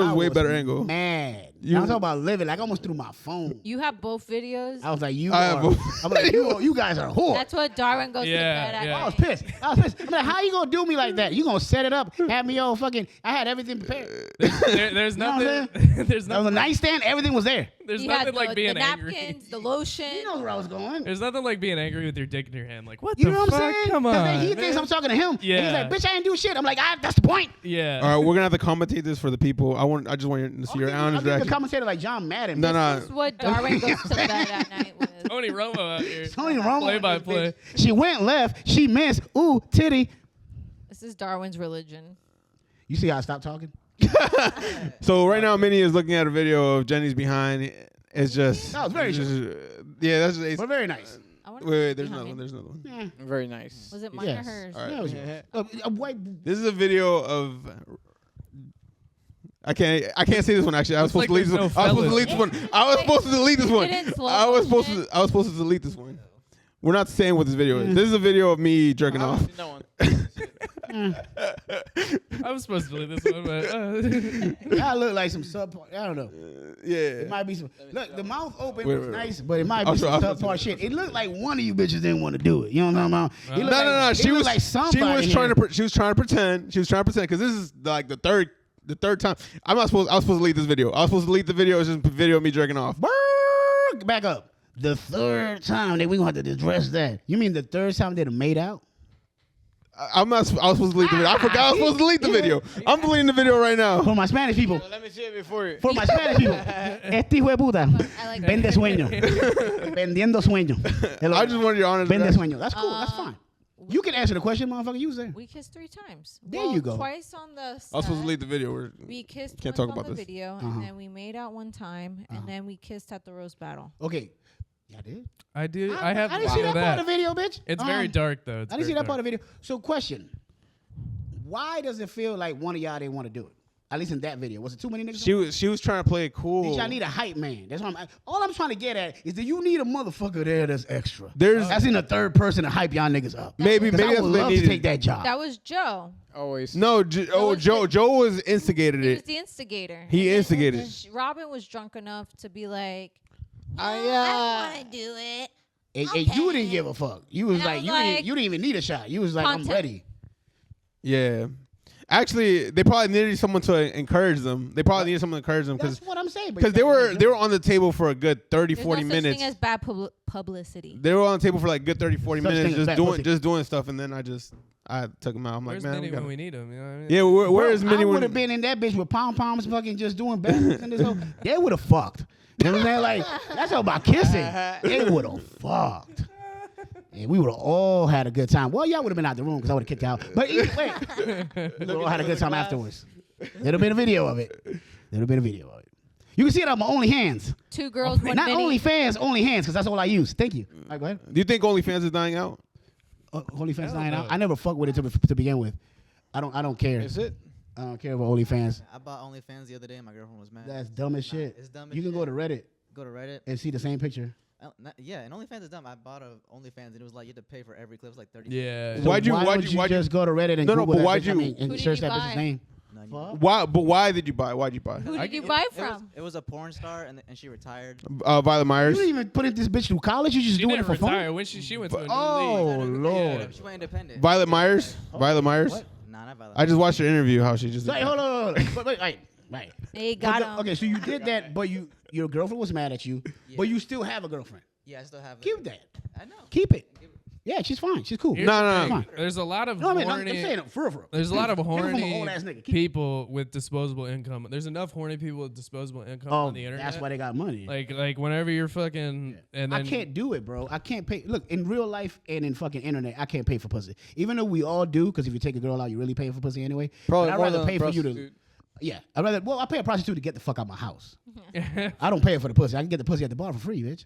I way better angle. Mad. You- I'm talking about living. Like I almost threw my phone. You have both videos. I was like, you I have are. both. I'm like, you guys are whores. That's what Darwin goes Yeah, to bed at. yeah. I was pissed. I'm like, how you gonna do me like that? You gonna set it up, have me all fucking. I had everything prepared. There's You know what I'm nothing. There's There was a nothing. nightstand. Everything was there. There's He had nothing like being the angry. napkins, the lotion. You know where I was going. There's nothing like being angry with your dick in your hand. Like, what You the know what fuck? I'm saying? Come 'Cause on. then he thinks man. I'm talking to him. And Yeah. he's like, bitch, I ain't do shit. I'm like, that's the point. Yeah. All right, we're gonna have to commentate this for the people. I just want you to see your I'll honest give you a reaction. commentator like John Madden. No, This is no. what Darwin goes to bed at night with. Tony Romo out here. Tony Romo. Play by play. She went left. She missed. Ooh, titty. This is Darwin's religion. You see how I stopped talking? So right now, Minnie is looking at a video of Jenny's behind. It's just. That was very it's just- yeah, that's just. But very nice. I wonder Wait, what's there's another behind. one. There's another one. Yeah. Very nice. Was it mine Yes. or hers? All right. Yeah, it was yours. A white. This is a video of. I can't say this one actually. I was supposed Looks to like delete this one. there's I was no supposed to delete this one. I was supposed to delete this one. didn't slow I was supposed motion? to. I was supposed to delete this one. We're not saying what this video is. This is a video of me jerking off. No one. I was supposed to do this one, but That look like some subpart. I don't know. Yeah. It might be some. Look, the mouth open Wait, was wait, wait. nice, but it might I'll be show- some I'll show subpart shit. It looked like one of you bitches didn't want to do it. You know what I'm talking about? It looked No. like- She it looked was like somebody she was in trying here. to. She was trying to pretend. She was trying to pretend because this is like the third time. I was supposed to delete this video. I was supposed to delete the video. It's just a video of me jerking off. Brrr, back up. The third time that we gonna have to address that. You mean the third time they done made out? I'm not. I was supposed to delete the video. I forgot I was supposed to delete the video. I'm deleting the video right now. For my Spanish people. Let me see it before you. For my Spanish people. Este hijo de puta. I like Vende sueño. Vendiendo sueño. Hello. I just wanted your honest Vende reaction. sueño. That's cool. That's fine. You can answer the question, motherfucker. You was there. We kissed 3 times. There you go. Twice on the I was supposed to set. delete the video. We're- We kissed Can't once talk on about the this. video, Uh-huh. and then we made out one time, and then we kissed at the roast battle. Okay. Yeah, I did. I do. I have. I didn't see video that of part of the video, bitch. It's very dark though. It's I didn't see very that part of dark. the video. So, question: why does it feel like one of y'all didn't want to do it? At least in that video, was it too many niggas? She was trying to play it cool. Did y'all need a hype man? That's what all I'm trying to get at is that you need a motherfucker there that's extra. There's- that's in a third person to hype y'all niggas up. Maybe 'Cause I that's would what they love to needed. take that job. That was Joe. Always. No, was Joe. the- Joe was instigated He was it. the instigator. He And then instigated. Robin was drunk enough to be like, I I don't want to do it. And you didn't give a fuck. You was And I like, was you like, didn't even need a shot. You was like, content. I'm ready. Yeah. Actually, they probably needed someone to encourage them. They probably needed someone to encourage them That's what I'm saying. because they were on the table for a good 30, There's 40 no such minutes. thing as bad publicity. They were on the table for like good 30, 40 Such minutes thing as bad pussy. just doing stuff, and then I took them out. I'm like, Where's man, Minnie we gotta- when we need him? You know what I mean? yeah, where is Minnie I when would have been in that bitch with pom poms, fucking just doing baskets and this whole. They would have fucked. You know what I'm saying? Like that's all about kissing. They would have fucked. And we would have all had a good time. Well, y'all would have been out the room because I would have kicked out. But either way, we would have all had a good time afterwards. There'd have been a video of it. There'd have been a video of it. You can see it on my OnlyHands. 2 girls, 1 Not mini. OnlyFans, OnlyHands, because that's all I use. Thank you. All right, go ahead. Do you think OnlyFans is dying out? OnlyFans dying out. I never fuck with it to begin with. I don't care. Is it? I don't care about OnlyFans. I bought OnlyFans the other day and my girlfriend was mad. That's dumb as shit. It's dumb as You can go shit. to Reddit Go to Reddit. and see the same picture. Yeah, and OnlyFans is dumb. I bought a OnlyFans and it was like you had to pay for every clip. It was like 30. Yeah. So Why'd you- why why'd would you- just go to Reddit and No, no, Google but that why'd bitch, you- and Who did search you that bitch's buy? name? No, you- Fuck. Why? But why did you buy? Why'd you buy? Who I did you get- buy It was, from? it was a porn star and she retired. Violet You Myers. didn't even put this bitch through college. You just She doing it didn't for retire. fun. When she went to a new Oh league. Lord. She went independent. Violet Myers. Violet Myers. What? Nah, not Violet. I just watched her interview. How she just. Wait, hold on. Wait. They got him. Okay, so you did that, but your girlfriend was mad at you, but you still have a girlfriend. Yeah, I still have it. Keep that. I know. Keep it. Yeah, she's fine. She's cool. Here's No, the no, thing. no. There's a lot of No, I mean, horny. I'm saying it for real. There's a lot of Coming from an horny old-ass nigga. Keep- people with disposable income. There's enough horny people with disposable income Oh, on the internet. that's why they got money. Like whenever you're fucking and then I can't do it, bro. I can't pay. Look, in real life and in fucking internet, I can't pay for pussy. Even though we all do, because if you take a girl out, you're really paying for pussy anyway. Probably But I'd more rather than a pay for you to. prostitute. Yeah, I'd rather. Well, I pay a prostitute to get the fuck out of my house. I don't pay her for the pussy. I can get the pussy at the bar for free, bitch.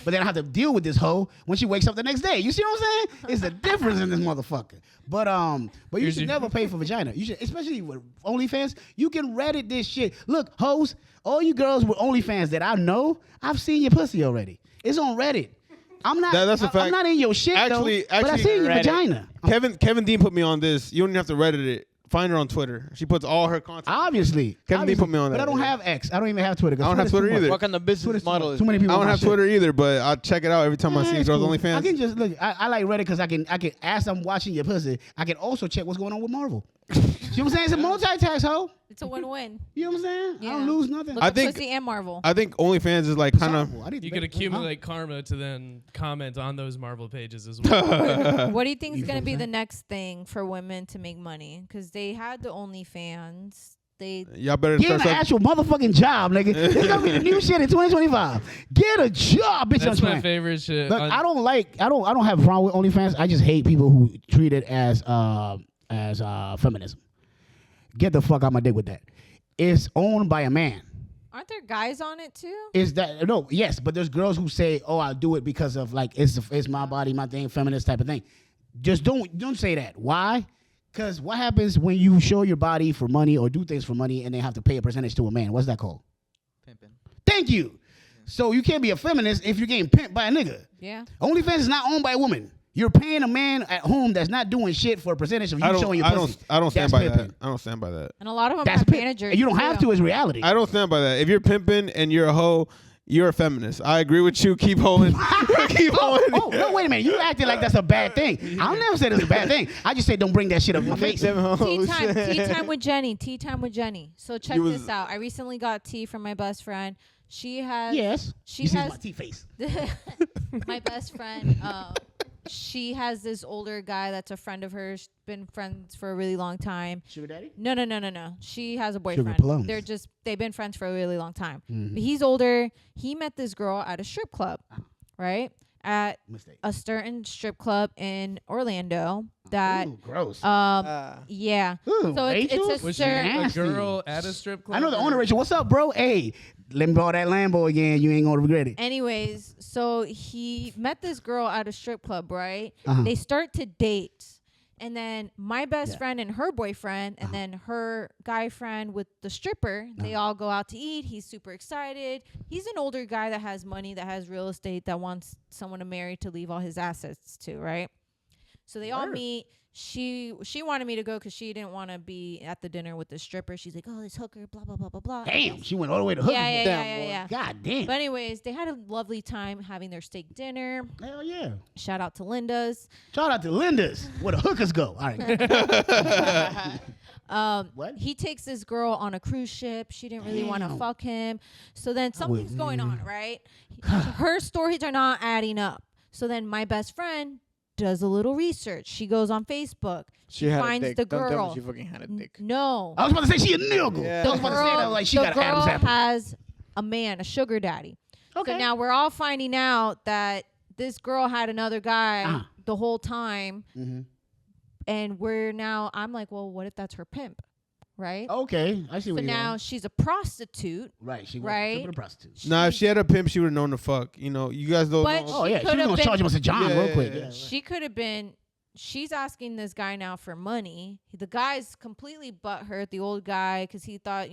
But then I have to deal with this hoe when she wakes up the next day. You see what I'm saying? It's the difference in this motherfucker. But you Here's should your- never pay for vagina. You should, especially with OnlyFans. You can Reddit this shit. Look, hoes, all you girls with OnlyFans that I know, I've seen your pussy already. It's on Reddit. I'm not. That's a fact. I'm not in your shit Actually- though. But I actually, seen your Reddit. vagina. Kevin Dean put me on this. You don't even have to Reddit it. Find her on Twitter. She puts all her content. Obviously. Kevin Dean put me on But that, I don't yeah. have X. I don't even have Twitter. 'cause I don't have Twitter's Twitter too much. either. What kind of business Twitter's too model much. is Too many that? people I don't on my have shit. Twitter either, but I check it out every time I see it's girls cool. OnlyFans. I can just look. I like Reddit because I can as I'm watching your pussy, I can also check what's going on with Marvel. You know what I'm saying? It's a multitask, ho. It's a win-win. You know what I'm saying? I Yeah. don't lose nothing. Look I at think- Pussy and Marvel. I think OnlyFans is like kind of. Solvable. I need to you bet- could huh? accumulate karma to then comment on those Marvel pages as well. What do you think is You going to feel be what the I'm next thing for women to make money? Because they had the OnlyFans. They Y'all better Get start an actual motherfucking job, nigga. This gonna be the new shit in 2025. Get a job, bitch. That's I'm my trying. favorite shit. Look, I don't have a problem with OnlyFans. I just hate people who treat it as feminism. Get the fuck out my dick with that. It's owned by a man. aren't there guys on it too? Is that no? Yes, but there's girls who say, "Oh, I'll do it because of like it's my body, my thing, feminist type of thing." Just don't say that. Why? Because what happens when you show your body for money or do things for money and they have to pay a percentage to a man? What's that called? Pimping. Thank you. So you can't be a feminist if you're getting pimped by a nigga. Yeah. OnlyFans is not owned by a woman. You're paying a man at home that's not doing shit for a percentage of you showing your pussy. I don't stand That's by pimping. that. I don't stand by that. And a lot of them That's have pimp. managers. And you don't have too. to. It's reality. I don't stand by that. If you're pimping and you're a hoe, you're a feminist. I agree with you. Keep holding. Keep holding. Oh, no, wait a minute. You acting like that's a bad thing. I'll never say it's a bad thing. I just say don't bring that shit up in my face. Tea time with Jenny. Tea time with Jenny. So check You was- this out. I recently got tea from my best friend. She has. Yes. She You see has my teeth face. my best friend. She has this older guy that's a friend of hers. Been friends for a really long time. Sugar daddy? No. She has a Sugar boyfriend. plums. They've been friends for a really long time. Mhm. But he's older. He met this girl at a strip club, right? At Mistake. a certain strip club in Orlando. That Ooh, gross. yeah. Ooh, So it's Rachel? a Was she certain. a Nasty. girl at a strip club? I know the or- owner, Rachel. What's up, bro? Hey, let me borrow that Lambo again. You ain't gonna regret it. Anyways, so he met this girl at a strip club, right? Uh-huh. They start to date. And then my best Yeah. friend and her boyfriend, and then her guy friend with the stripper, they all go out to eat. He's super excited. He's an older guy that has money, that has real estate, that wants someone to marry to leave all his assets to, right? So they all Word. meet. She wanted me to go because she didn't want to be at the dinner with the stripper. She's like, oh, this hooker, blah, blah, blah, blah, blah. Damn, she went all the way to hook. Yeah, yeah, Damn, yeah, boy. yeah. God damn. But anyways, they had a lovely time having their steak dinner. Hell yeah. Shout out to Linda's. Shout out to Linda's. Where the hookers go. All right. What? He takes this girl on a cruise ship. She didn't really want to Damn. fuck him. So then something's going on, mm. right? Her stories are not adding up. So then my best friend does a little research. She goes on Facebook. She had a finds dick. the Don't tell girl. me she fucking had a dick. No. I was about to say she a nigga. Yeah. I was about to say that like she got the an Adam's girl apple. has a man, a sugar daddy. Okay. So now we're all finding out that this girl had another guy Uh-huh. the whole time. Mm-hmm. And I'm like, well, what if that's her pimp? Right? Okay, I see So what you're now going. she's a prostitute. Right, she right? went to a prostitute. Nah, if she had a pimp, she would have known the fuck. You know, you guys don't But know. Oh yeah, she was could've gonna been- charge him as a John Yeah, real yeah, quick. yeah. Yeah. She could have been. She's asking this guy now for money. The guy's completely butthurt, the old guy, because he thought,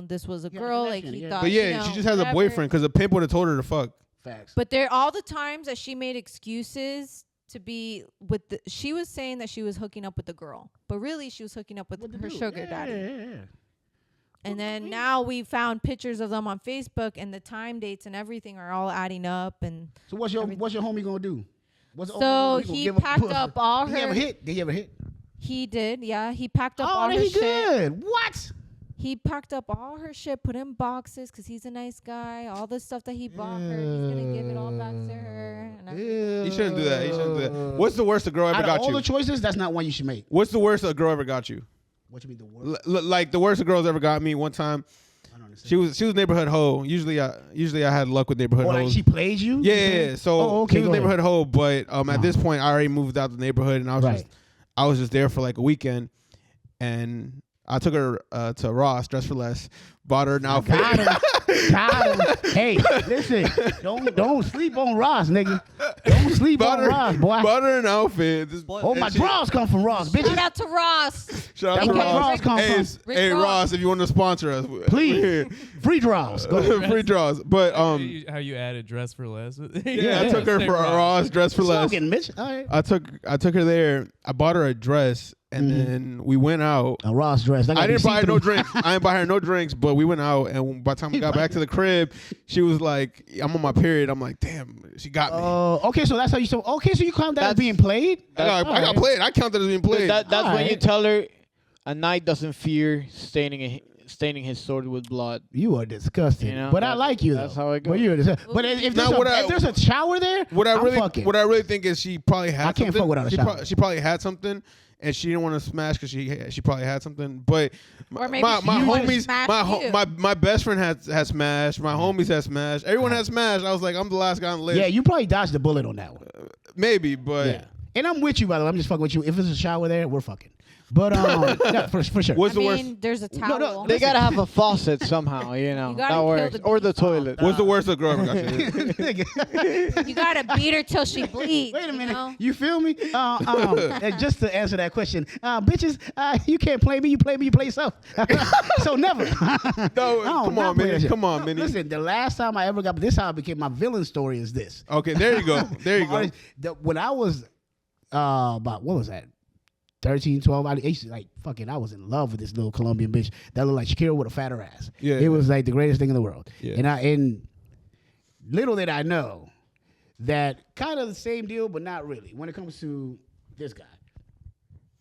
this was a Yeah, girl. Like connection, he yeah. thought. But yeah, she just has a whatever. boyfriend because a pimp would have told her to fuck. Facts. But there, all the times that she made excuses to be with she was saying that she was hooking up with the girl, but really she was hooking up with What to her do? sugar Yeah, daddy. yeah. And then now we found pictures of them on Facebook, and the time dates and everything are all adding up. And So what's your homie gonna do? What's the so homie gonna he give up packed pussy? up all Did he ever her. hit? Did he ever hit? He did, yeah. He packed up Oh, all then her he shit. good. What? he packed up all her shit, put in boxes, cause he's a nice guy. All the stuff that he bought her, he's gonna give it all back to her. And You shouldn't do that. You shouldn't do that. What's the worst a girl ever Out of got all you? the choices, that's not one you should make. What's the worst a girl ever got you? What you mean the worst? Like the worst a girl's ever got me. One time, I don't understand. she was neighborhood hoe. Usually I had luck with neighborhood Oh, like hoes. she played you? Yeah. So okay, she was go ahead. neighborhood hoe, but at this point I already moved out the neighborhood, and Right. I was just there for like a weekend, and I took her to Ross, Dress for Less, bought her an outfit. Got him. Got him. Hey, listen, don't sleep on Ross, nigga. Don't sleep Bought on her, Ross, boy. bought her an outfit. Oh, my bras come from Ross, Shout bitches. out to Ross. Shout That's out to where Ross. Ross come Hey, from. Rick hey Ross. Ross, if you want to sponsor us, Please, free draws. Go ahead. free draws. But How you added dress for less? yeah, I took her Say for Ross, Dress for Less. Slogan, bitch. All right. I took her there. I bought her a dress, and then we went out. A Ross dress. I didn't buy her no drinks. I didn't buy her no drinks, but we went out, and by the time we got back to the crib, she was like, "I'm on my period." I'm like, "Damn, she got me." Okay, so that's how you. So okay, so you count that as That's- being played? I got played. I counted as being played. That's when you Alright. tell her a knight doesn't fear staining his sword with blood. You are disgusting. You know, but I that's- like you though. that's how it But goes. you're but if Now, there's a shower there, what I I'm really fucking. what I really think is she probably had. I can't something. fuck without a she shower. she probably had something, and she didn't want to smash because she probably had something. But Or maybe my she wanted to homies, smash you. my best friend has smashed. My homies has smashed. Everyone has smashed. I was like, I'm the last guy on the list. Yeah, you probably dodged the bullet on that one. Maybe, but Yeah. And I'm with you, by the way. I'm just fucking with you. If there's a shower there, we're fucking. But yeah, for sure. what's I the worst? mean, there's a towel. no, They gotta have a faucet somehow, you know. You gotta that kill works. the Or the beast off. toilet. What's the worst a girl ever got you? Nigga. You gotta beat her till she bleeds. Wait a minute. You know? You feel me? And just to answer that question, bitches, you can't play me. You play me. You play yourself. So never. No, come on, Minnie. Come on, Minnie. Listen, the last time I ever got this, how I became my villain story is this. Okay, there you go. There you go. When I was about what was that? 13, 12, I used to like fucking. I was in love with this little Colombian bitch that looked like Shakira with a fatter ass. Yeah. It was like the greatest thing in the world. Yeah. And little did I know that kind of the same deal, but not really. When it comes to this guy,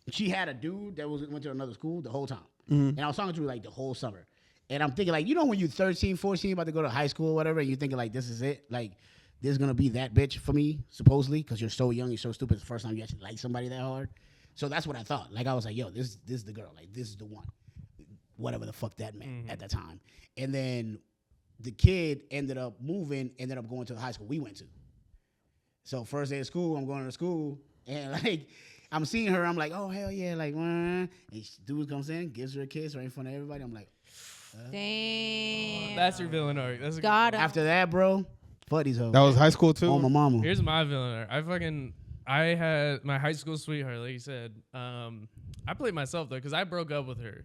she had a dude that went to another school the whole time, and I was talking to her like the whole summer. And I'm thinking like, when you're 13, 14, about to go to high school or whatever, and you're thinking like, this is it, like. This is gonna be that bitch for me, supposedly, because you're so young, you're so stupid. It's the first time you actually like somebody that hard. So that's what I thought. Like I was like, yo, this is the girl. Like this is the one. Whatever the fuck that meant at the time. And then the kid ended up moving, ended up going to the high school we went to. So first day of school, I'm going to school, and like I'm seeing her, I'm like, oh hell yeah, like, and dude comes in, gives her a kiss right in front of everybody. I'm like, Damn. That's your villain arc. That's Got him. after that, bro, fuck these hoes. That was high school too. Oh my mama. Here's my villain arc. I had my high school sweetheart, like you said. I played myself though, because I broke up with her.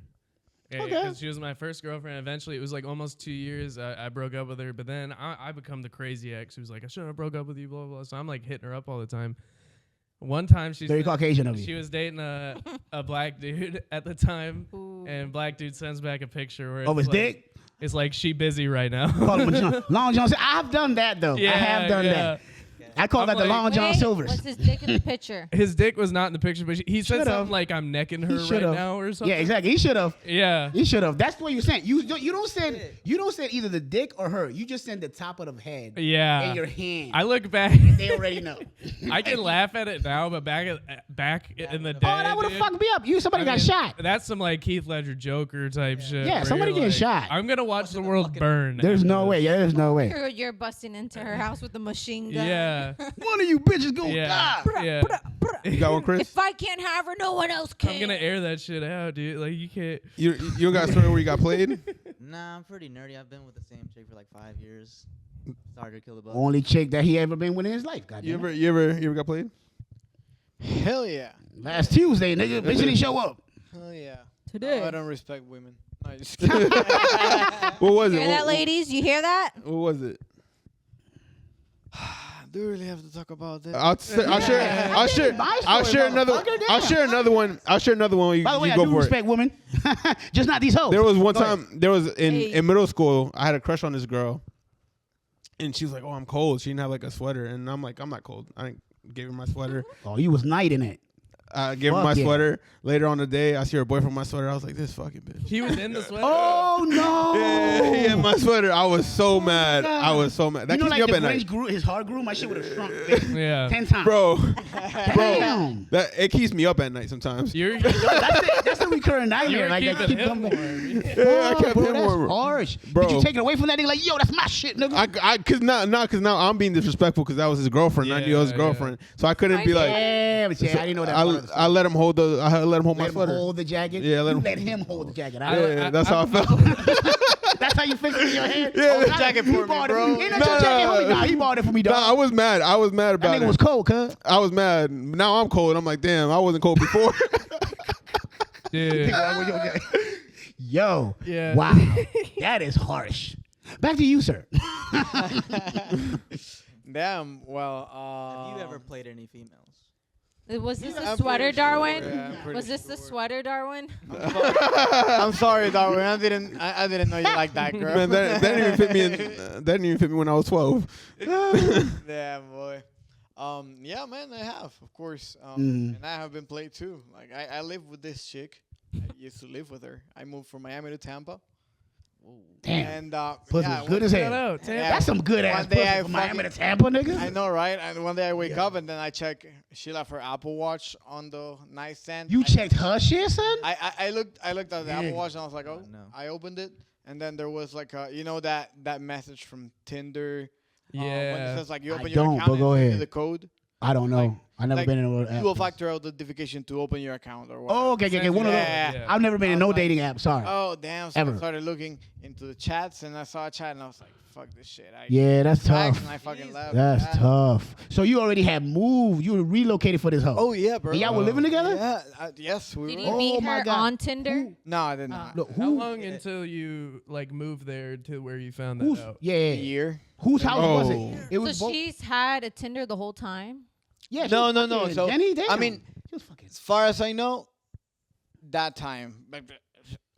Okay. Because she was my first girlfriend. Eventually, it was like almost 2 years. I broke up with her, but then I become the crazy ex who's like, I shouldn't have broke up with you, blah, blah, blah. So I'm like hitting her up all the time. One time Very Caucasian of you. she was dating a black dude at the time, Ooh. and black dude sends back a picture where Of it's his like, dick? It's like she busy right now. Call him a John. Long John. I've done that though. I have done that. I call I'm that the like- Long John Wait, Silvers. what's his dick in the picture? His dick was not in the picture, but he said Should've. something like, "I'm necking her He right should've. now" or something. Yeah, exactly. He should have. Yeah. He should have. That's the way you send. You don't send either the dick or her. You just send the top of the head. Yeah. In your hand. I look back. They already know. I can laugh at it now, but back in the day, Oh, that would have dude, fucked me up. Somebody I got mean, shot. That's some like Keith Ledger Joker type shit. Yeah, where somebody you're getting like, shot. I'm gonna watch the world burn. There's after no this. way. Yeah, there's no way. You're busting into her house with a machine gun. Yeah. One of you bitches gonna Yeah. die. Yeah. You got one, Chris? If I can't have her, no one else can. I'm gonna air that shit out, dude. Like you can't. You don't got a story where you got played? Nah, I'm pretty nerdy. I've been with the same chick for like 5 years. Started to kill the bug. Only chick that he ever been with in his life. God You damn it. ever got played? Hell yeah. Last Tuesday, nigga. Bitch didn't show up. Hell yeah. Today. No, I don't respect women. No, just kidding. What was it? Hear that, ladies? You hear that? What was it? Do we really have to talk about that? I'll share another one. I'll share another one. By the way, you I go do for respect women. Just not these hoes. There was one Go ahead. time. There was Hey. in middle school. I had a crush on this girl, and she was like, "Oh, I'm cold." She didn't have like a sweater, and I'm like, "I'm not cold." I gave her my sweater. Oh, you was knighting it. I gave her Fuck my yeah. sweater. Later on the day, I see her boyfriend with my sweater. I was like, this fucking bitch. He was in the sweater. Oh no! Yeah, he had my sweater. I was so mad. God. I was so mad. That You know, keeps like me up the at Grinch night. grew, his heart grew. My shit would have shrunk bitch, Yeah. 10 times. Bro, Damn. that it keeps me up at night sometimes. You're That's a recurring nightmare. you're Like that keeping keep him coming. warm. Yeah, I kept bro, him that's warm. harsh. Bro. Did you take it away from that nigga? Like, yo, that's my shit, nigga. Cause now I'm being disrespectful because that was his girlfriend. I knew it was his Yeah, yeah. girlfriend, so I couldn't be like. Damn, yeah, I didn't know that. part of the I let him hold the. I let him hold my Let him sweater. hold the jacket. Yeah, let You him- let him hold the jacket. Yeah, that's how I felt. That's how you fix it in your head. Yeah, Hold the jacket he for me, bought it. bro. Ain't that your jacket, homie? Nah, he bought it for me, dog. Nah, I was mad. I was mad that about nigga it. was cold, cuz. I was mad. Now I'm cold. I'm like, damn, I wasn't cold before. Dude. Yo. Yeah. Wow. That is harsh. Back to you, sir. Damn. Well, Have you ever played any females? Was this the I'm sweater, pretty sure. Darwin? Yeah, I'm pretty Was this the sweater, Darwin? I'm sorry, Darwin. I didn't know you like that, girl. Man, that didn't even fit me. That didn't even fit me when I was 12. Yeah, boy. Yeah, man, I have, of course. Mhm. And I have been played too. Like I live with this chick. I used to live with her. I moved from Miami to Tampa. Damn. And Pussy yeah, was good as Shout hell. out, Tam. Yeah. That's some good ass One day pussy I from Miami to fucking- Tampa, nigga. I know, right? And one day I wake up and then I check. She left her Apple Watch on the nightstand. You I- checked her shit, son? I looked at the Yeah. Apple Watch and I was like, oh, no. I opened it and then there was like a, you know that message from Tinder. When it Yeah. says like you I open your don't, account but and go send you ahead. the code. I don't know. Like- I never like been in a Dual factor authentication to open your account or what. Oh, okay. One of those. Yeah. I've never been in I no was like- dating app. Sorry. Oh damn! So Ever. I started looking into the chats and I saw a chat and I was like, "Fuck this shit!" I Yeah, that's back tough. and I fucking left. That's Yeah. tough. So you already had moved. You were relocated for this hoe. Oh yeah, bro. And y'all were living together? Yeah. Yes, we Did were. you Oh meet my her God. on Tinder? No, I did not. Look, How who? long until you like moved there to where you found Who's? that out? Yeah. A year. Whose house was Oh. it? It was So both. she's had a Tinder the whole time? Yeah. she No, was no, no. fucking So Jenny, damn. I mean, she was fucking. as far as I know, that time.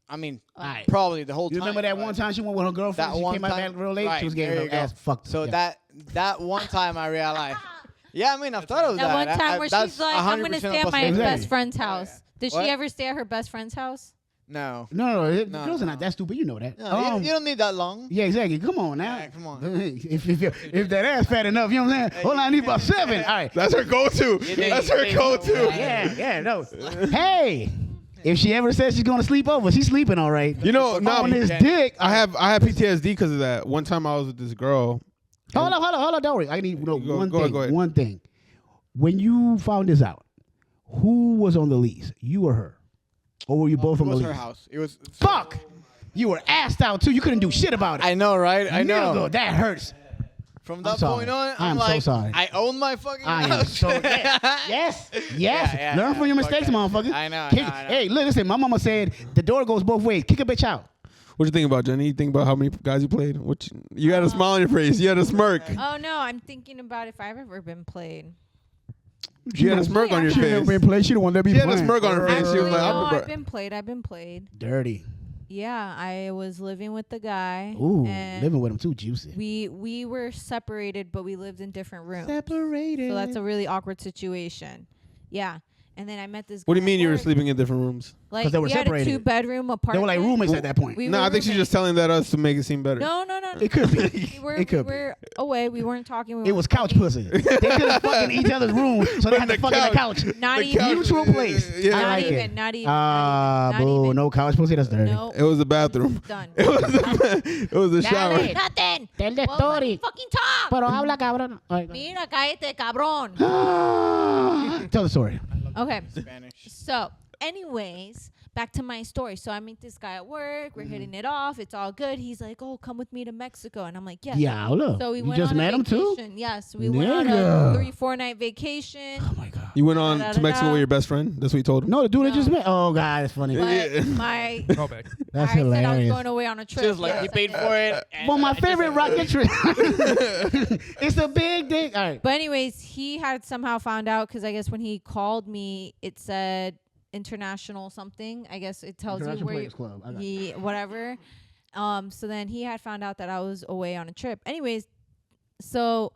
I mean, Alright. probably the whole You time. remember that but- one time she went with her girlfriend? That She one came out time- back real late. right, She was getting there her you go. ass fucked. So yeah. that one time I realized. Yeah, I mean, I've thought of that. That one time where that's she's like, I'm going to 100% stay at a my Exactly. best friend's house. Did What? she ever stay at her best friend's house? No. No, the No, girls are no. not that stupid. You know that. No, you don't need that long. Yeah, exactly. Come on now. Yeah, come on. if that ass fat enough, you know what I'm saying? Hold on, I need about 7. All right. That's her go-to. That's her go-to. Yeah, no. Hey, if she ever says she's gonna sleep over, she's sleeping all right. You know, On this can't- dick. I have PTSD because of that. One time I was with this girl. Hold on, don't worry. I need to know Go- one go thing. ahead. One thing. When you found this out, who was on the lease? You or her? Or were you both It on the was lease? her house. It was. Fuck! You were asked out too. You couldn't do shit about it. I know, right? I know. Nigga, that hurts. From I'm that sorry. point on, I am I'm so like, sorry. I own my fucking I am house. so yes. Yeah, Learn from your fuck mistakes, that. motherfucker. I know, Kick- I know. Hey, listen. My mama said the door goes both ways. Kick a bitch out. What you think about, Jenny? You think about how many guys you played? You had a smile on your face. You had a smirk. Oh, no. I'm thinking about if I've ever been played. You had a smirk on your She never face. been played. She the one that be She had a playing. smirk on her face. She was Actually, like, no, I'm I've been played. I've been played. Dirty. Yeah, I was living with the guy. Ooh, and living with him too juicy. we were separated, but we lived in different rooms. Separated. So that's a really awkward situation. Yeah. And then I met this guy. What do you mean at you were work. sleeping in different rooms? Like, 'Cause they were we had a separated. 2-bedroom They apartment. were like roommates at that point. We No, were I think she's just roommates. telling that us to make it seem better. No. It could be. We It could be. were away. We weren't talking. We It weren't was couch fucking. pussy. They couldn't fuck in each other's room, so they had to The fuck in the couch. Not The even. couch- Neutral place. Yeah. I Not like even. it. Not even. Ah, not boo. even. No couch pussy. That's dirty. No. It was the bathroom. Done. It was the shower. Dale. Nothing. Tell the Well, story. fucking talk. Pero habla, cabrón. All right. Mira, cállate, cabrón. Tell the story. Okay. Spanish. So, anyways, back to my story. So I meet this guy at work. We're hitting it off. It's all good. He's like, "Oh, come with me to Mexico," and I'm like, "Yeah." Diablo. So we You went just on met a him too? vacation. Yes, we went on Nigga. a 3-4 night vacation. Oh my god. You went on Da, da, to da, Mexico da. with your best friend? That's what you told him? No, the dude that just No. met. Oh god, that's funny. But my Call back. That's I said I was hilarious. going away on a trip. Just like yes, he I paid did. for it. and Well, my I just- favorite rocket trip. It's a big dick. All right. But anyways, he had somehow found out because I guess when he called me, it said international something. I guess it tells you International where Players Club. I got it. whatever. So then he had found out that I was away on a trip. Anyways, so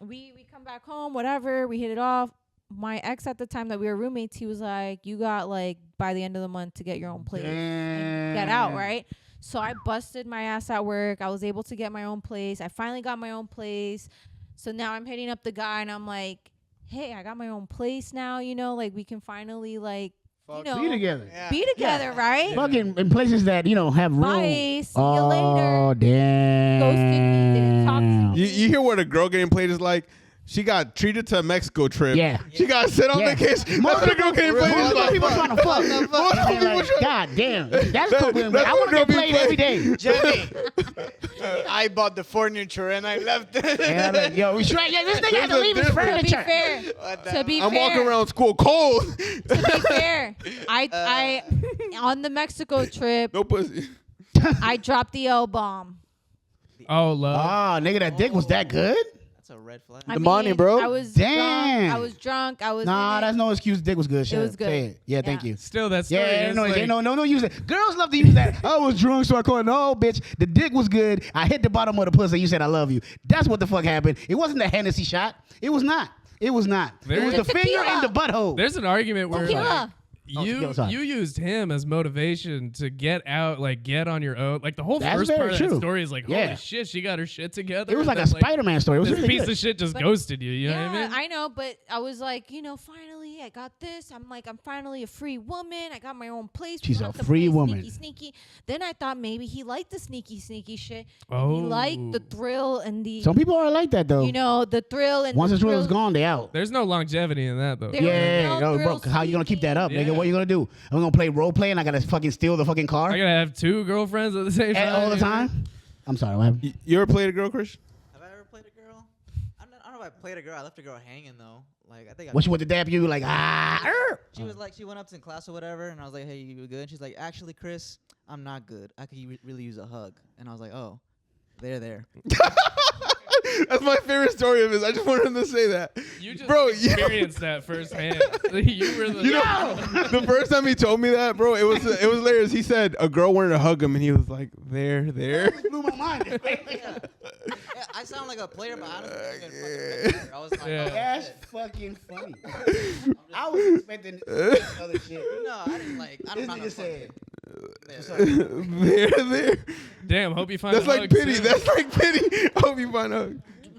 we come back home, whatever. We hit it off. my ex at the time that we were roommates, he was like, you got like by the end of the month to get your own place and get out, right? So I busted my ass at work. I was able to get my own place. I finally got my own place. So now I'm hitting up the guy and I'm like, hey, I got my own place now, you know, like we can finally like, you know, Be together. Yeah. be together, right? Fucking in places that, you know, have room. Bye. See you Oh, later. damn. Ghosted me. Didn't talk to me. You hear what a girl getting played is like? She got treated to a Mexico trip. Yeah. She got sent on Yeah. vacation. That's what a girl getting played is Multiple like. people trying to fuck. Multiple And people like, trying- God damn. That's That- fucking. that's I what want to girl get be played every day. Jenny, I bought the furniture and I left it. Yeah, like, yo, we try. Yeah, this nigga had to There's a leave his difference. To be furniture. fair, What the to be I'm fair, walking around school cold. to be fair, I on the Mexico trip, No pussy. I dropped the L bomb. Oh, love. Oh, nigga, that dick was that good? That's a red flag. I The money, mean, bro. I was Damn. drunk. I was drunk. I was. Nah, in that's it. no excuse. Dick was good. Shut was up. good. Say it. Yeah, thank Yeah. you. Still, that story Yeah, is no, like, no use it. Girls love to use that. I was drunk, so I called. No, bitch, the dick was good. I hit the bottom of the pussy. You said I love you. That's what the fuck happened. It wasn't the Hennessy shot. It was not. It was not. It There's- was the finger Tequila. and the butthole. There's an argument where like, Tequila. you sorry. you used him as motivation to get out, like get on your own. Like the whole That's first very part of true. that story is like, holy Yeah. shit, she got her shit together. It was like and a then, Spider-Man story. It was This really piece good. of shit just But- ghosted you. You know Yeah, what I mean? I know, but I was like, you know, finally I got this. I'm like, I'm finally a free woman. I got my own place. We She's don't a have to free play woman. Sneaky, sneaky. Then I thought maybe he liked the sneaky shit. Oh. He liked the thrill and the, Some people are like that though. you know, the thrill and Once the thrill is thrill- gone, they out. There's no longevity in that though. There Yeah, was no no, bro. thrill How you gonna keep that up, Yeah. nigga? What you gonna do? I'm gonna play role play and I gotta fucking steal the fucking car I gotta have two girlfriends at the same time. all the time. I'm sorry, what happened? You ever played a girl, Chris? Have I ever played a girl? I don't know if I played a girl. I left a girl hanging though. Like I think I When she went to dap you, like She was like, she went up to in class or whatever, and I was like, hey, you good? And she's like, actually, Chris, I'm not good. I could really use a hug. And I was like, oh, there. That's my favorite story of his. I just wanted him to say that. You just Bro, you- experienced that firsthand. You were the You know, the first time he told me that, bro, it was hilarious. He said a girl wanted to hug him, and he was like, there. blew my mind. Yeah, I sound like a player, but honestly, I was fucking player. I was like, Yeah. oh, That's shit. fucking funny. I was expecting other shit. No, I didn't like. I This don't know. nigga said, there. damn. Hope you find. That's a like hug pity. soon. That's like pity. I hope you find out.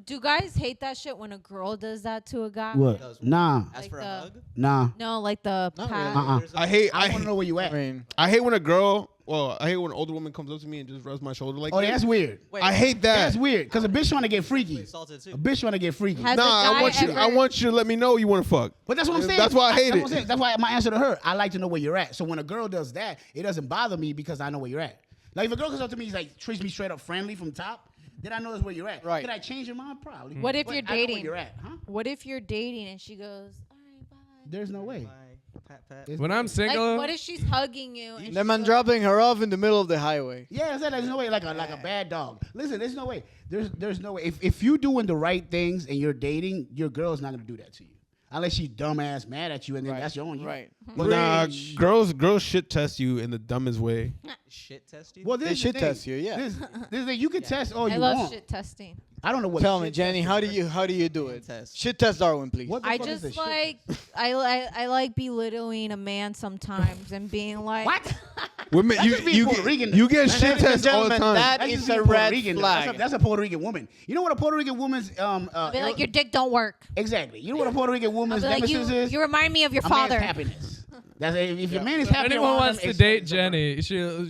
Do guys hate that shit when a girl does that to a guy? what? Nah, Ask Like for a the- hug. nah. No, like the Not pat. really. Uh-uh. I hate. I want to know where you I at. mean, I hate when a girl. Well, I hate when an older woman comes up to me and just rubs my shoulder like Oh, this. that's weird. Wait, I hate that. That's weird. Cause a bitch trying to get freaky. salted too. A bitch trying to get freaky. Has Nah, a I guy want you. I ever- want you to let me know you want to fuck. But that's what I'm saying. That's why I hate that's it. what I'm saying. That's why my answer to her, I like to know where you're at. So when a girl does that, it doesn't bother me because I know where you're at. Like if a girl comes up to me, he's like treats me straight up friendly from top, then I know that's where you're at. Right. Could I change your mind? Probably. What if But you're I know where dating? you're at, huh? What if you're dating and she goes, all right, bye. There's no way. Bye. Pat. It's- When I'm Like, single, what if she's hugging you? And them she man goes, dropping her off in the middle of the highway. Yeah, I said there's no way like a bad dog. Listen, there's no way. There's no way. If you doing the right things and you're dating, your girl's not gonna do that to you. Unless she's dumbass mad at you and then Right. that's your own. You. Right. But Nah, then- girls shit test you in the dumbest way. Shit test you. Well, this They is the should thing. test you, yeah. This thing, you can test all I you love want. shit testing. I don't know what. Tell shit me, Jenny, test is. how do you do it? Test. Shit test Darwin, please. What the I fuck is just this shit? like I like belittling a man sometimes and being like, What? Women, That's just being Puerto Rican. you get Ladies shit and tests all the gentlemen, time. that That's is just a being Puerto red Rican. flag. That's a Puerto Rican woman. You know what a Puerto Rican woman's be like, your dick don't work. exactly. You know what a Puerto Rican I'll woman's be like, nemesis is? you remind me of your A man's father. happiness. That's if your man is if happy. anyone around wants him, to it's- date it's a- Jenny,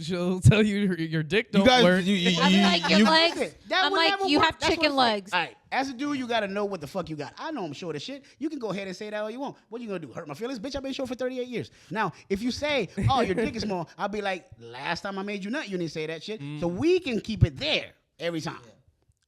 she'll tell you your dick don't You guys, work. I'll be like, your you- legs. That I'm would like, never you work. have That's what chicken it's like. legs. All right, as a dude, you gotta know what the fuck you got. I know I'm short as shit. You can go ahead and say that all you want. What you gonna do? Hurt my feelings, bitch? I've been short for 38 years. Now, if you say, "Oh, your dick is small," I'll be like, "Last time I made you nut, you didn't say that shit." So we can keep it there every time.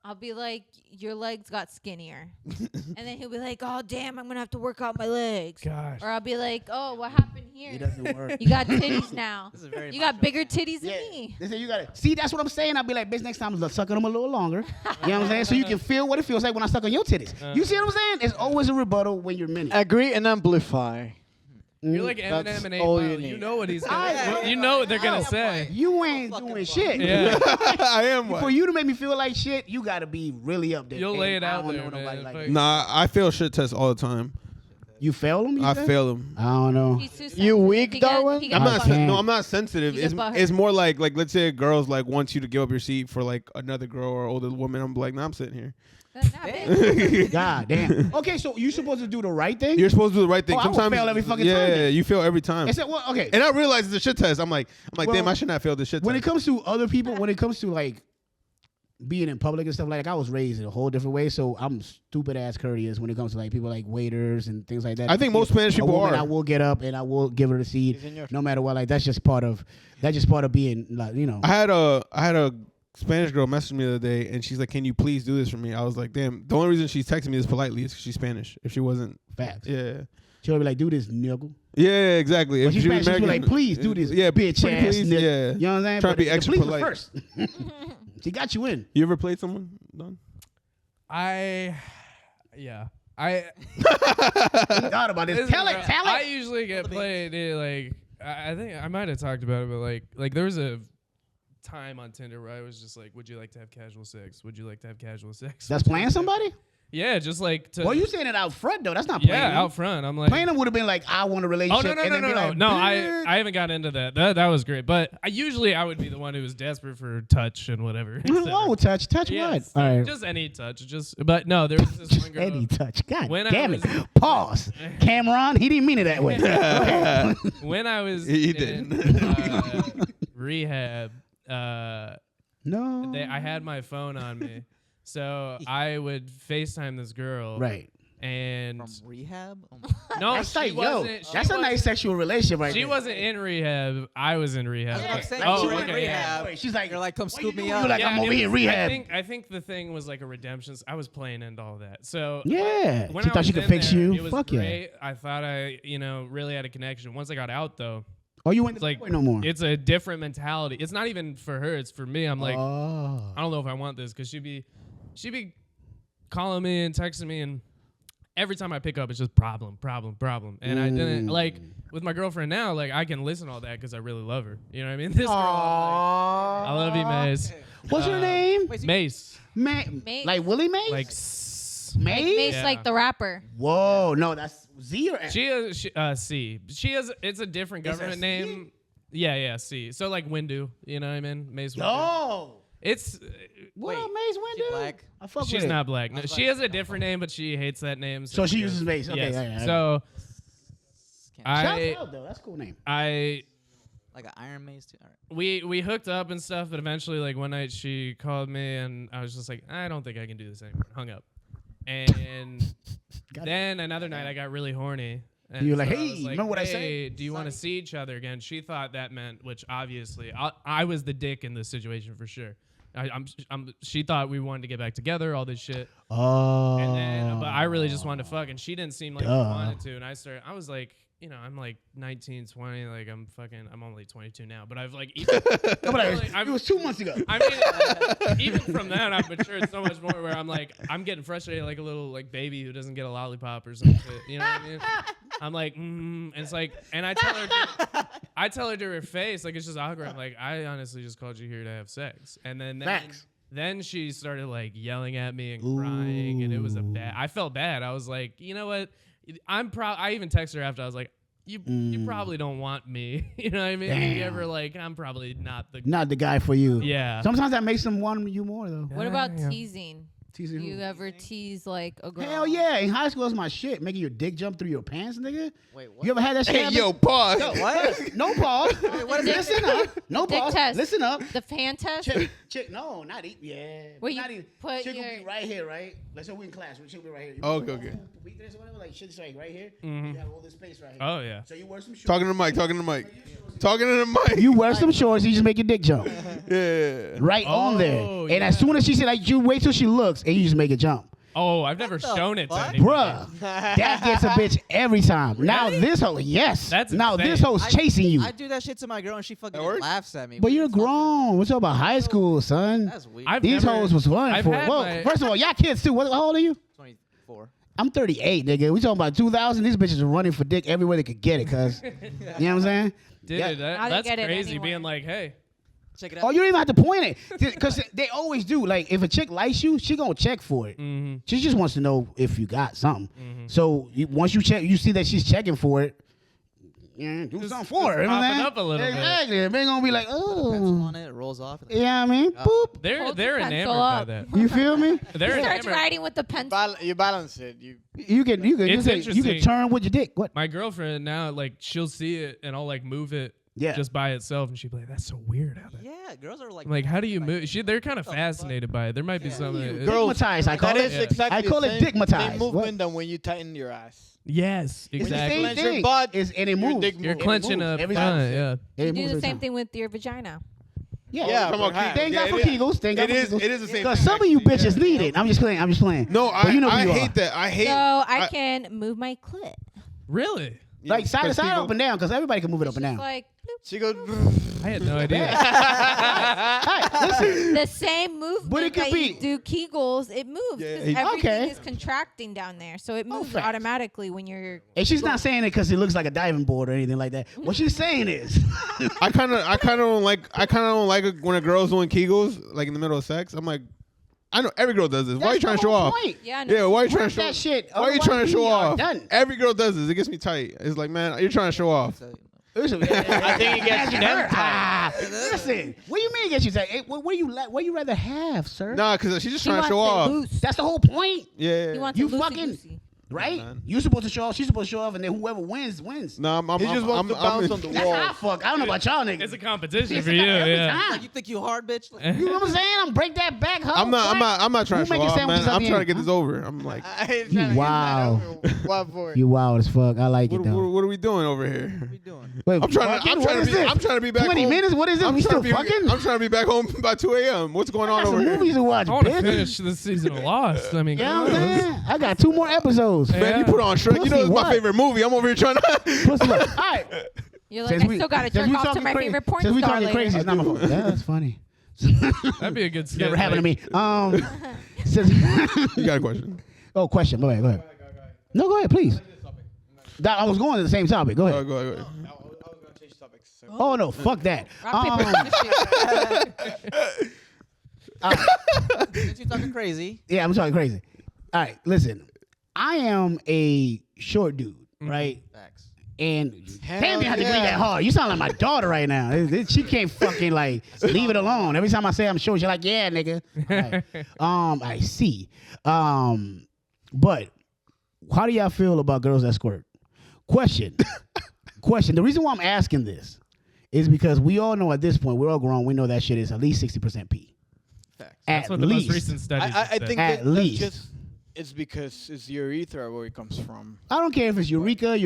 I'll be like, your legs got skinnier. And then he'll be like, oh, damn, I'm going to have to work out my legs. Gosh. Or I'll be like, oh, what happened here? It doesn't work. You got titties now. This is very You got macho bigger man. titties than Yeah, me. they say you gotta see. That's what I'm saying. I'll be like, bitch, next time I'm sucking them a little longer. You know what I'm saying? So you can feel what it feels like when I suck on your titties. You see what I'm saying? It's always a rebuttal when you're mini. Agree and amplify. You're like That's Eminem and 8 all Mile. you You need. know what he's I- gonna. You know what they're gonna say. You ain't Fucking doing fun. shit. Yeah. I am For one. you to make me feel like shit, you gotta be really up there. You'll lay And it I out don't there, know nobody man. like Fuck. that. Nah, I fail shit tests all the time. You fail him? I fail them. I don't know. He's too You sensitive. weak, He gets- Darwin? he I'm gets not. I can't. No, I'm not sensitive. You get butthurt. It's more like let's say a girl's like wants you to give up your seat for like another girl or older woman. I'm like, nah, I'm sitting here. That's not big. God damn. Okay, so you supposed to do the right thing? You're supposed to do the right thing. Oh, I would Sometimes fail every fucking yeah, time then. you fail every time. I said, well, okay. And I realize it's a shit test. I'm like, Well, damn, I should not fail this shit When it test. comes to other people, when it comes to like being in public and stuff like I was raised in a whole different way, so I'm stupid ass courteous when it comes to like people like waiters and things like that. I think most Spanish A people woman, are. I will get up and I will give her the seat, Sí, señor. no matter what. Like that's just part of being like I had a Spanish girl message me the other day, and she's like, "Can you please do this for me?" I was like, "Damn." The only reason she's texting me is politely is 'cause she's Spanish. If she wasn't, facts. yeah, She'll be like, "Do this, nigga." yeah, exactly. When If she's she was Spanish, she'll be American, like, "Please do this, yeah, bitch pretty ass please, nigga." yeah. You know what I'm saying? Try to But be the extra please was polite. first. She got you in. You ever played someone? Don? I Thought about this. Listen, Tell it. bro, Tell I it. usually get played like I think I might have talked about it, but like there was a time on Tinder where I was just like, would you like to have casual sex? Would you like to have casual sex? That's Would you playing like to have- somebody. Yeah, just like to. Well, you saying it out front though. That's not playing. yeah, them. out front. I'm like, Playing them would have been like, I want a oh relationship. no and then be like, no. "Bitch." I haven't got into that. That was great, but I would be the one who was desperate for touch and whatever. Whoa, touch Yes, what? All right. just any touch. But no, there was this one girl. Any touch. God When I damn it. was- Pause. Cameron, he didn't mean it that way. Go ahead. When I was He in did. rehab, No. I had my phone on me, so I would FaceTime this girl. Right. And From rehab? Oh my no, That's she like, yo, wasn't. she that's a nice wasn't- sexual relationship right She there. wasn't in rehab. I was in rehab. That's what I'm saying. Oh, You were in okay. rehab. Wait, she's like, You're like, come "What scoop you me doing?" up. You're like, I'm it over here in was- rehab. I think the thing was like a redemption. I was playing into all that. So Yeah. when She I thought she was could in fix there, you. It was Fuck yeah. great. I thought I, really had a connection. Once I got out, though, Oh, you went it's to like boy no more. it's a different mentality. It's not even for her. It's for me. I'm like, oh. I don't know if I want this because she'd be calling me and texting me, and every time I pick up, it's just problem. And I didn't like with my girlfriend now. Like I can listen to all that because I really love her. You know what I mean? This girl, I'm like, I love you, Mace. What's her name? Wait, so Mace, Mace. Like Willie Mace? like Mace? Mace, Yeah. like the rapper. Whoa, no, that's Z or S? she is C. She has. It's a different It's a government C? name. Yeah, C. So like Windu. You know what I mean? Mace. Windu. Oh. It's What Wait, up, Mace she Windu? black? I fuck she's with it. not black. No, I was she about has a different name, but she hates that name. So she goes- uses Mace. Okay, Yes. yeah, yeah. So Can't- Shout out though. That's a cool name. I like an Iron Mace too. All right. we hooked up and stuff, but eventually, like one night, she called me, and I was just like, I don't think I can do this anymore. Hung up, and Got it. then another night, I got really horny. And You were like, so I "Hey, was like, remember what I said?" "Hey, do you want to see each other again?" She thought that meant, which obviously, I was the dick in this situation for sure. She thought we wanted to get back together, all this shit. Oh. And then, but I really just wanted to fuck, and she didn't seem like she Duh. wanted to. And I was like, I'm like 19, 20, like I'm only 22 now, but I've like, even, No, but like, it was 2 months ago. I mean, even from that, I've matured so much more where I'm like, I'm getting frustrated like a little like baby who doesn't get a lollipop or something. You know what I mean? I'm like, and it's like, and I tell her to her face, like it's just awkward. I'm like, I honestly just called you here to have sex, and then Facts. then she started like yelling at me and crying, and it was I felt bad. I was like, you know what? I even texted her after. I was like, you probably don't want me. You know what I mean? Damn. You ever like, I'm probably not the Not the guy for you. yeah. Sometimes that makes them want you more though. What about Yeah. teasing? Teasing Do you who? ever tease like a girl? Hell yeah! In high school, that's my shit. Making your dick jump through your pants, nigga. Wait, what? You ever had that shit? Hey, happen? yo, pause. What? No pause. what is it? Listen up. No Dick pause. test. Listen up. The fan test? Chick, no, not eat. Yeah. Where you not eat. put Chick will your- be right here, right? Let's say we in class. Chick will be right here. You Okay, okay. Beat this or whatever. Like shit's like right here. You have all this space right here. Oh yeah. So you wear some shorts. Talking to the mic. Talking to the mic. Talking to the mic. You wear some shorts. You just make your dick jump Yeah. right on there. Oh, And as yeah. soon as she said, like, you wait till she looks, and you just make it jump. Oh, I've never the shown it to fuck? anybody. Bruh, that gets a bitch every time. Now this hoe, yes. That's now insane. this hoe's chasing you. I do that shit to my girl and she fucking That works? laughs at me. But you're grown. What's up about high school, son? That's weird. I've These never- hoes was fun I've for had it. Well, my- first of all, y'all kids too. How old are you? 24. I'm 38, nigga. We talking about 2000. These bitches are running for dick everywhere they could get it, cuz. You know what I'm saying? Dude, Yeah. Now they that's get it crazy. anywhere. Being like, hey, Check it Oh, out. you don't even have to point it because they always do. Like if a chick likes you, she gonna check for it. Mm-hmm. She just wants to know if you got something. So once you check, you see that she's checking for it. Yeah, do something for her. You know what pop I'm it saying? up a little bit. Exactly. It ain't gonna be like, Pencil oh, on it, it rolls off. yeah. I mean, Yeah. boop. They're Hold they're the pencil enamored by up. that. You feel me? They're He starts enamored. writing with the pencil. You balance it. You You can It's you can interesting. turn with your dick. What? My girlfriend now, like, she'll see it and I'll like move it Yeah. just by itself, and she'll be like, "That's so weird." How that. Yeah, girls are like. I'm like, how do you like, move? They're kind of fuck? fascinated by it. There might be Yeah. something. Dickmatized, I call that it. is Yeah. exactly I call the it same dickmatized. movement than when you tighten your ass. Yes, It's the exactly. same Clench your thing. butt, and it your moves. dick You're moves. clenching moves up every front, time. yeah. It You do moves the every same time. thing with your vagina. Yeah. Yeah, Come on, perhaps. Kegels. Thank God for it is. Kegels. Thank God It for is. Kegels. It is the same. Because thing, some of you actually, bitches yeah. need it. I'm just playing. I'm just playing. No, But you know who I you hate are. that. I hate. So I can move my clit. Really? Like side to because side, people- up and down, because everybody can move it up and down. Like bloop. She goes. I had no idea. Hey, listen. The same movement it could that be- you do Kegels, it moves. 'Cause Yeah. everything Okay. is contracting down there, so it moves facts. automatically when you're. And she's not saying it because it looks like a diving board or anything like that. What she's saying is, I kind of don't like it when a girl's doing Kegels like in the middle of sex. I'm like, I know every girl does this. Why are you That's trying to the show whole off? point. Yeah, I know. Yeah, why are you trying Work to show? that shit. Why are you Otherwise, trying to show we are off? done. Every girl does this. It gets me tight. It's like, man, you're trying to show off. So, Listen, I think it gets you never listen, what do you mean it gets you tight? Hey, what do you rather have, sir? Nah, because she's just He trying to wants show it off. loose. That's the whole point, Yeah. He wants You it loosey fucking- goosey. right? man. You're supposed to show off. She's supposed to show off, and then whoever wins wins. No, I'm He just wants to bounce on the That's how I wall. fuck. I don't know about y'all niggas. It's a competition It's for a- you, every yeah. time. like, you think you hard, bitch? Like, You know what I'm saying? I'm break that back. Hoe. I'm not trying Who to show making off, sandwiches man. at I'm the trying to end, get huh? this over. I'm like, Wow. What for? You wild as fuck. I like what, it though. what are we doing over here? what are we doing? Wait, I'm trying fucking? to What is this? I'm trying to be back 20 home. minutes? What is it? I'm We trying still to be, fucking? I'm trying to be back home by 2 a.m. What's going I on got some over movies here? to watch, I want to bitch. finish this season of Lost. I mean, You know come what on, I'm let's- saying? I got 2 more episodes. Yeah. Man, you put on Shrek. You know Pussy it's what? my favorite movie. I'm over here trying to. Pussy what? All right. You're like, I still got to jerk off to talking my crazy- favorite porn since we star talking later. crazy, it's not my fault. Yeah, that's funny. That'd be a good skit. Never happened to like- me. Since You got a question? oh, question. Go ahead. Go ahead. No, go ahead, please. I was going to the same topic. Go ahead. Go ahead. I was gonna change topics. So. Oh no, fuck that. Rock, paper, scissors. Since you talking crazy, Yeah, I'm talking crazy. All right, listen. I am a short dude, right? facts. And Hell damn, you have to yeah. breathe that hard. You sound like my daughter right now. She can't fucking like leave it alone. Every time I say I'm short, she's like, "Yeah, nigga." Right. I see. But how do y'all feel about girls that squirt? Question. The reason why I'm asking this is because we all know at this point we're all grown. We know that shit is at least 60% pee. Facts. That's At what the least. most recent studies I have said. think At that least. that's just it's because it's urethra where it comes from. I don't care if it's urethra,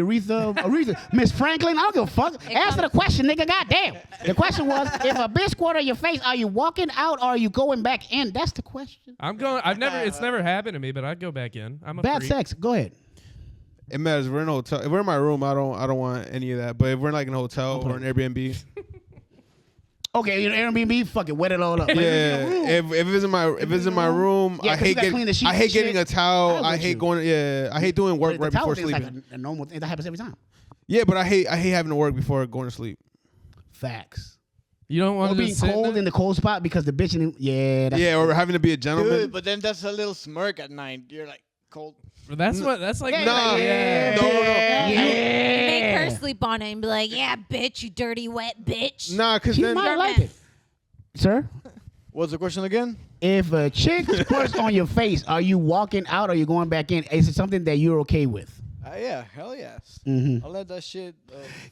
Miss Franklin. I don't give a fuck. Answer the question, nigga. Goddamn. The question was, if a bitch squirt on your face, are you walking out or are you going back in? That's the question. It's never happened to me, but I'd go back in. I'm a Bad freak. sex. Go ahead. It matters. If we're in a hotel. If we're in my room, I don't want any of that. But if we're like in a hotel or an Airbnb, Okay, you know, Airbnb, fuck it, wet it all up. But yeah. If it's in my room, Yeah, I 'cause you hate gotta clean the sheets I hate and getting shit. a towel. I'm I with hate you. going. Yeah, I hate doing work the right towel before thing is sleeping. like a normal thing that happens every time. Yeah, but I hate having to work before going to sleep. Facts. You don't want Or to being just sit cold there? in the cold spot because the bitch in yeah. That's, Yeah, or having to be a gentleman. Dude, but then that's a little smirk at night. You're like cold. That's like Yeah, Nah. yeah, No, no, no. yeah. Make her sleep on it and be like, yeah, bitch, you dirty, wet bitch. Nah, cause She then might Your like man. it, sir. What's the question again? If a chick squirts on your face, are you walking out or are you going back in? Is it something that you're okay with? Yeah, hell yes. Mhm. I'll let that shit.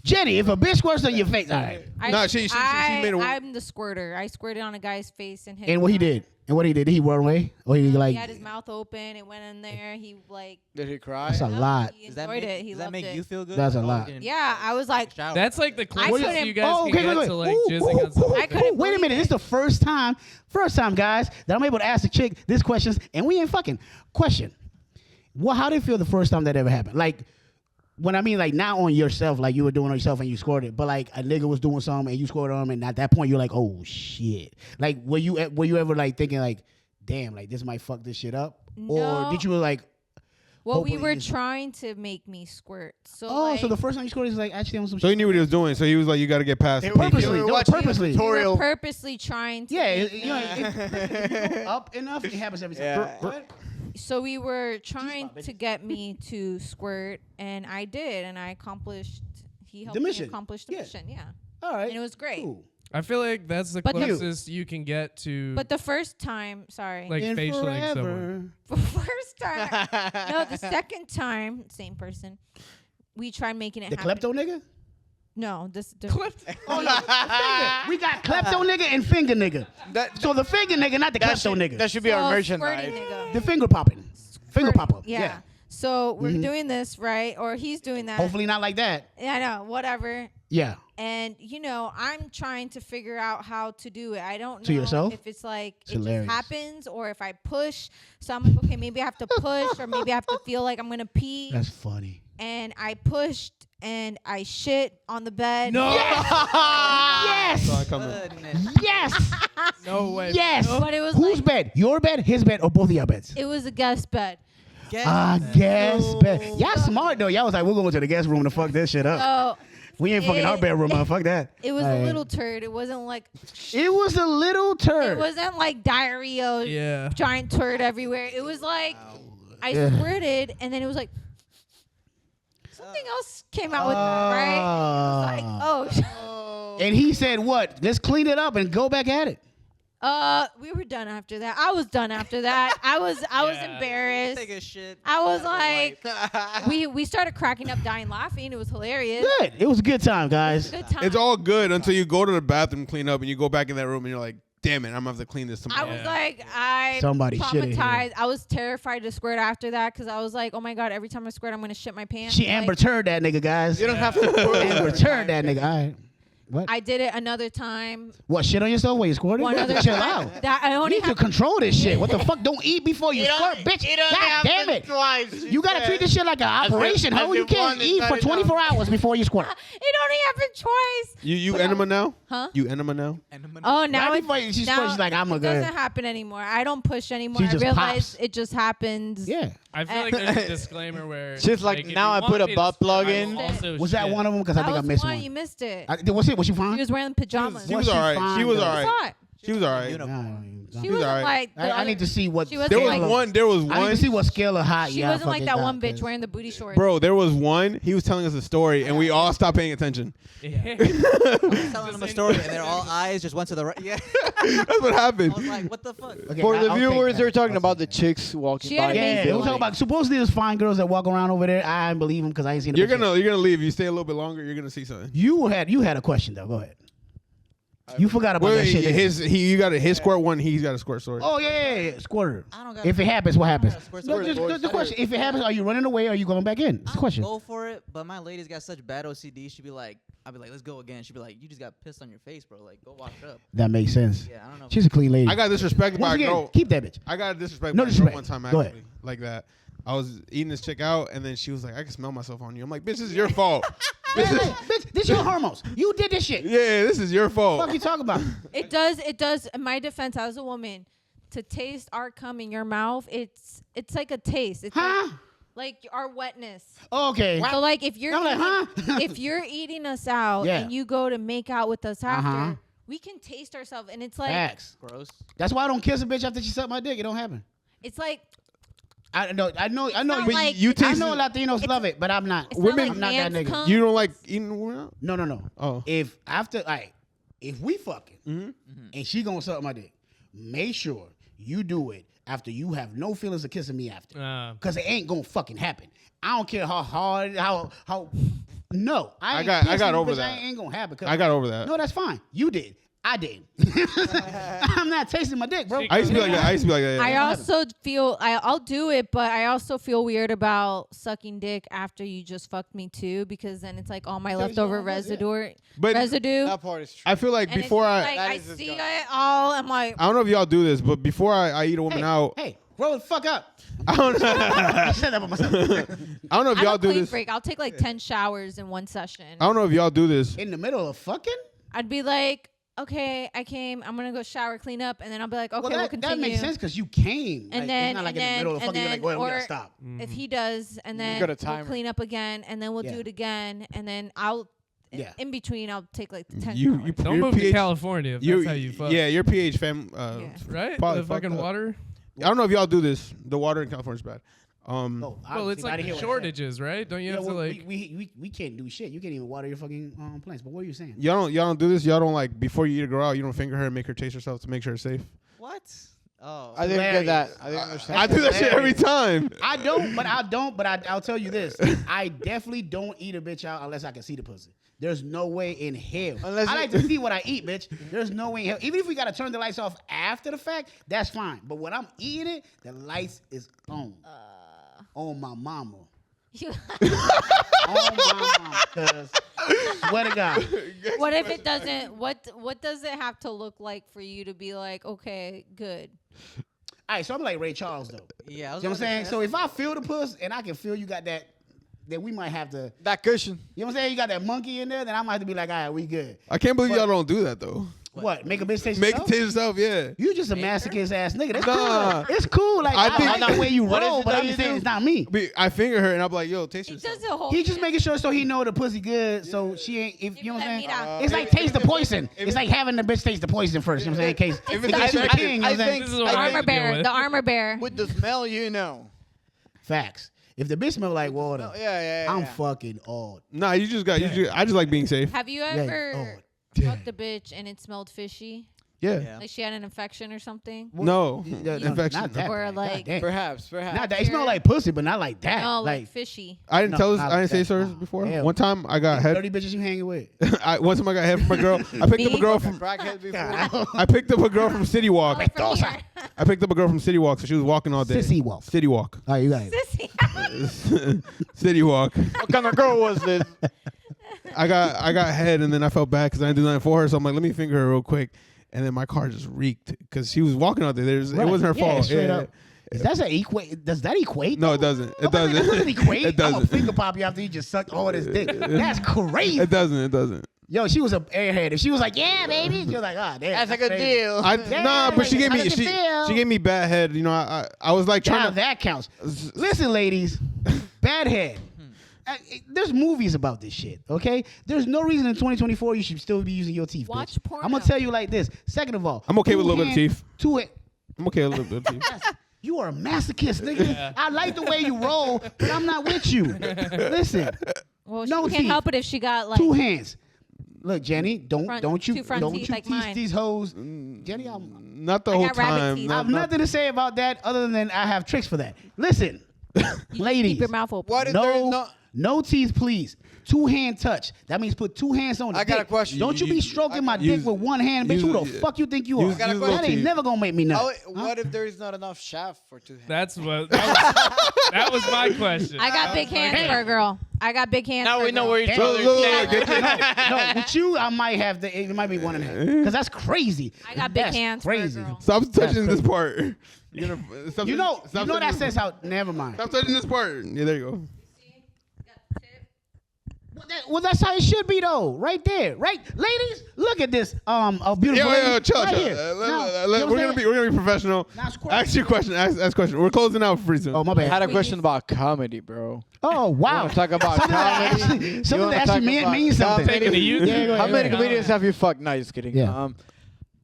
Jenny, if a bitch squirts on your face, all right. Nah, she made a- I'm the squirter. I squirted on a guy's face and hit And what he him. did? And what he did? Did he run away? Or he like? He had his mouth open. It went in there. He like. Did he cry? That's a lot. He Does that enjoyed make, it. He does that loved make it. you feel good? That's a Like, oh, lot. you didn't Yeah, I was like, shower. That's like the closest couldn't- you guys Oh, can okay, get wait. to like Ooh, jizzing ooh, on something. I couldn't Wait a believe minute. it. This is the first time, guys, that I'm able to ask a chick this questions, and we ain't fucking. Question. Well, how did it feel the first time that ever happened? Like, when I mean like not on yourself, like you were doing on yourself and you scored it, but like a nigga was doing something and you scored on him, and at that point you're like, oh shit. Like, were you ever like thinking like, damn, like this might fuck this shit up, or No. did you like, Well, we hopefully were he's- trying to make me squirt. So Oh, like, so the first time you scored is like actually on some. So he shit. knew what he was doing. So he was like, "You got to get past." They the were PK. Purposely, were no, watching a purposely. we were tutorial. purposely trying to. Yeah, make you know, me- if you go up enough, it happens every time. Yeah. What? So we were trying bitch. to get me to squirt, and I did, and I accomplished. He helped The mission. me accomplish the Yeah. mission. Yeah, All right, and it was great. cool. I feel like that's the But the- closest you can get to But the first time, sorry, like And facialing forever. someone. first time, no, the second time, same person. We tried making it The happen. klepto nigga. No, this. Oh no, finger. We got klepto nigga and finger nigga. That, So the finger nigga, not the that, klepto should, nigga. that should be our merchandise. The finger popping. Finger Squirt- popper. Yeah. Yeah. So we're Mhm. doing this right, or he's doing that. Hopefully not like that. Yeah, I know. Whatever. Yeah. And I'm trying to figure out how to do it. I don't know To yourself? if it's like It's it hilarious. just happens or if I push. So I'm like, okay, maybe I have to push or maybe I have to feel like I'm gonna pee. That's funny. And I pushed and I shit on the bed. No, Yes. Saw it coming. Goodness. Yes. no way. Yes. But it was Whose like bed? Your bed, his bed, or both of your beds? it was a guest bed. Guest bed. Y'all smart though. Y'all was like, we're going to the guest room to fuck this shit up. So We ain't fucking our it- bedroom, man. Fuck that. it was Alright. a little turd. It wasn't like It was a little turd. it wasn't like diarrhea, Yeah. giant turd everywhere. It was like I Yeah. squirted and then it was like something else came out with that, right? Like, oh, And he said, what? Let's clean it up and go back at it. we were done after that. I was done after that. I was Yeah. embarrassed. Take a shit. I was Have a like, we started cracking up, dying, laughing. It was hilarious. Good. It was a good time, guys. Good time. It's all good until you go to the bathroom, clean up, and you go back in that room, and you're like, "Damn it, I'm gonna have to clean this I tomorrow." was Yeah. like, I Somebody shit in here. traumatized. I was terrified to squirt after that because I was like, oh my god, every time I squirt, I'm gonna shit my pants. She Like, Amber Turd that nigga, guys. You don't have to. Amber Turd that nigga. All right. What? I did it another time. What, shit on yourself while you squirted? One You have to other chill time. out. That I You only need to have control this shit. What the fuck? Don't eat before you squirt, bitch. God damn it. You gotta treat this shit like an operation, ho. You can't eat for 24 hours before you squirt. It only happened twice. You enema now? Huh? You enema now? Oh, now Right it, before she's now she's like, I'm a it good. doesn't happen anymore. I don't push anymore. She I just realize pops. it just happens. Yeah. I feel like there's a disclaimer where She's like, if now you I want put a me to butt squirt, plug I will in. also Was that shit. one of them? Because I That think I was missed one. one. You missed it. What's it? Was she She fine? was wearing pajamas. She was she alright. fine, She was though? alright. Saw it. She was alright. She I, wasn't alright. like. the I other- need to see what. She wasn't There was like- one. There was I need to one. see what scale of hot. She y'all wasn't like fucking that got, one bitch 'cause- wearing the booty shorts. Bro, there was one. He was telling us a story, and we all stopped paying attention. I was telling them a story, and their all eyes just went to the right. Yeah. That's what I happened. was like, what the fuck? Okay, For I'll the take viewers, that. they're talking I'll about the take that. chicks walking She had by. a Yeah, amazing they were life. talking about supposedly there's fine girls that walk around over there. I don't believe them because I ain't seen. You're gonna leave. You stay a little bit longer, you're gonna see something. You had a question though. Go ahead. You forgot about that Wait, shit. didn't you? you got his squirt one. He's got a squirt story. Oh yeah. Squirter. I don't got. If it happens, what happens? Squirt, No, squirt, just the question. If it happens, are you running away or are you going back in? It's the I'll question. go for it, but my lady's got such bad OCD. She'd be like, I'll be like, let's go again. She'd be like, you just got pissed on your face, bro. Like, go wash up. That makes sense. Yeah, I don't know. She's a clean lady. I got disrespected by Once a again, girl. keep that bitch. I got disrespected No by a girl disrespect. one time Go actually, ahead. like that. I was eating this chick out, and then she was like, "I can smell myself on you." I'm like, "Bitch, this is your fault." Hey, bitch, this your hormones. You did this shit. Yeah, this is your What fault. the fuck you talking about? It does. It does. In my defense, as a woman, to taste our cum in your mouth, it's like a taste. It's Huh? like our wetness. Okay. So like if you're I'm like, eating, huh? if you're eating us out Yeah. and you go to make out with us after, Uh-huh. we can taste ourselves, and it's like Facts. Gross. That's why I don't kiss a bitch after she sucked my dick. It don't happen. it's like I know. not But like- you I taste know Latinos love it, but I'm not. it's Women- not I'm like not that man's nigga. cum. You don't like eating women out? No. Oh. If after, if we fucking Mm-hmm. and she gonna suck my dick, make sure you do it after you have no feelings of kissing me after, cause it ain't gonna fucking happen. I don't care how hard, how. No, I ain't I kissing got you, over bitch. that. I ain't gonna happen. 'cause- I got over that. No, that's fine. You did. I did. I'm not tasting my dick, bro. I used to be like that. I used to be like that. I Yeah. also feel I'll do it, but I also feel weird about sucking dick after you just fucked me too, because then it's like all my leftover residue. But residue. That part is true. I feel like And before it's I like, That I is see disgusting. it all. I'm like, don't know if y'all do this, but before I eat a woman out, Hey, roll the fuck up. I don't know. I said that by myself. I don't know if I'm y'all a do clean this. freak. I'll take like 10 showers in one session. I don't know if y'all do this. In the middle of fucking? I'd be like, okay, I came. I'm gonna go shower, clean up, and then I'll be like, okay, Well, we'll that continue. makes sense because you came. And Like, then- it's not like and in the middle of the then- fucking, you're and like, well, we then- gotta stop. If he does, and then got a we'll timer. clean up again, and then we'll Yeah. do it again, and then I'll. Yeah. In between, I'll take like the 10 You showers. Don't your move to pH California if that's how you fuck. Yeah, your pH fam. Yeah. Right? Probably The fucked fucking up. water. I don't know if y'all do this. The water in California is bad. Oh, Well, obviously, it's but I like didn't the hear what I said. shortages, right? Don't you Yeah, have well, to like? we can't do shit. You can't even water your fucking plants. But what are you saying? Y'all don't do this. Y'all don't like before you eat a girl out. You don't finger her and make her taste herself to make sure it's safe. What? Oh. I didn't get that. Hilarious. I didn't understand. I do that shit every time. I don't, but I'll tell you this. I definitely don't eat a bitch out unless I can see the pussy. There's no way in hell. Unless I you- like to see what I eat, bitch. There's no way in hell. Even if we gotta turn the lights off after the fact, that's fine. But when I'm eating it, the lights is on. On my mama. You- On my mama. Cause swear to God. what if it doesn't? What does it have to look like for you to be like, okay, good? All right, so I'm like Ray Charles though. Yeah. I was You know what I'm about to saying? say, So if I feel the puss and I can feel you got that, then we might have to. That cushion. You know what I'm saying? You got that monkey in there, then I might have to be like, all right, we good. I can't believe But- y'all don't do that though. What? Make a bitch taste Make it herself? taste yourself, yeah. You just a masochist ass nigga. That's Nah. cool. It's cool. Like I I, think- like the way you What is roll, it but that I'm you just saying do? it's not me. I finger her and I'm like, yo, taste He yourself. does the whole. He just thing. making sure so he know the pussy good, so she ain't. If you know what I'm saying, Mira. it's like taste the poison. It's like having the bitch taste the poison first. You know what I'm saying? In case, It's in the- case you the I- king. You know I what I'm saying? think- This is what The I have armor to deal bear. with. The armor bear. With the smell, you know. Facts. If the bitch smell like water, Yeah. I'm fucking old. Nah, you just got. I just like being safe. Have you Yeah, ever oh, fucked a bitch and it smelled fishy? Yeah. Yeah. Like she had an infection or something? No. Yeah, Infection. Not that Or bad. like- God damn. Perhaps. Not that. It smell like pussy, but not like that. No, like like fishy. I didn't No, tell this. not I didn't say that. stories Nah. before. Hell. One time I got head. 30 bitches you hanging with. One time I got head from a girl. I picked up a Me? girl from. Crackhead before. God. I picked up a girl from City Walk. Like from here. I picked up a girl from City Walk, so she was walking all day. Sissy walk. City Walk. All right, you got it. Sissy. City Walk. What kind of girl was this? I got head, and then I felt bad because I didn't do nothing for her. So I'm like, let me finger her real quick, and then my car just reeked because she was walking out there. It Right. wasn't her Yeah, fault. straight Yeah. up. Does that equate? No, though? it doesn't. It That doesn't. doesn't equate. It I'm gonna doesn't. finger pop you after you just sucked all this dick. That's crazy. It doesn't. It doesn't. Yo, she was a airhead. If she was like, yeah, baby, she was like, ah, damn. That's a good crazy. deal. Nah, but she gave How me does it feel? she gave me bad head. You know, I was like Now trying to. that counts. Listen, ladies, bad head. There's movies about this shit, okay? There's no reason in 2024 you should still be using your teeth. Watch bitch. porno. I'm gonna tell you like this. Second of all, I'm okay with a little bit of two-hand- teeth. Two. I'm okay with a little bit of teeth. You are a masochist, nigga. I like the way you roll, but I'm not with you. Listen, Well, No she can't teeth. help it if she got like. two hands. Look, Jenny, don't you two front don't teeth you like teach mine. these hoes. Jenny, I'm Not the I whole got rabbit time. teeth. I have nothing to say about that other than I have tricks for that. Listen, ladies, Keep your mouth open. What if there's no, no? no teeth, please. Two-hand touch. That means put two hands on the I got a dick. question. Don't you be stroking my dick with one hand, bitch. Who the fuck you think you are? use- got a That question. ain't never gonna make me nut. Oh, what if there is not enough shaft for two hands? That's what. That was my question. I got big hands for a girl. I got big hands. Now for we a know girl. where each Hey, other look, stand. look, get No, with you, I might have the. It might be one and a half. Because that's crazy. I got big That's hands crazy. for a girl. Stop touching That's this part. You're gonna, stop You touching- know stop that touching says this- how. Never mind. Stop touching this part. Yeah, there you go. Well, that's how it should be though, right there, right, ladies. Look at this, a beautiful. Yo, lady chill, right chill. here. Now, you know what We're I'm gonna be saying? professional. Now, square- Ask your question. Ask question. We're closing out pretty soon. Oh my I bad. had a question about comedy, bro. Oh wow. wanna talk about something that comedy? actually, You something wanna that actually talk about means something. comedy? Taking a YouTube. Yeah, go How ahead, many go ahead. comedians have you fucked? No, just kidding. Yeah.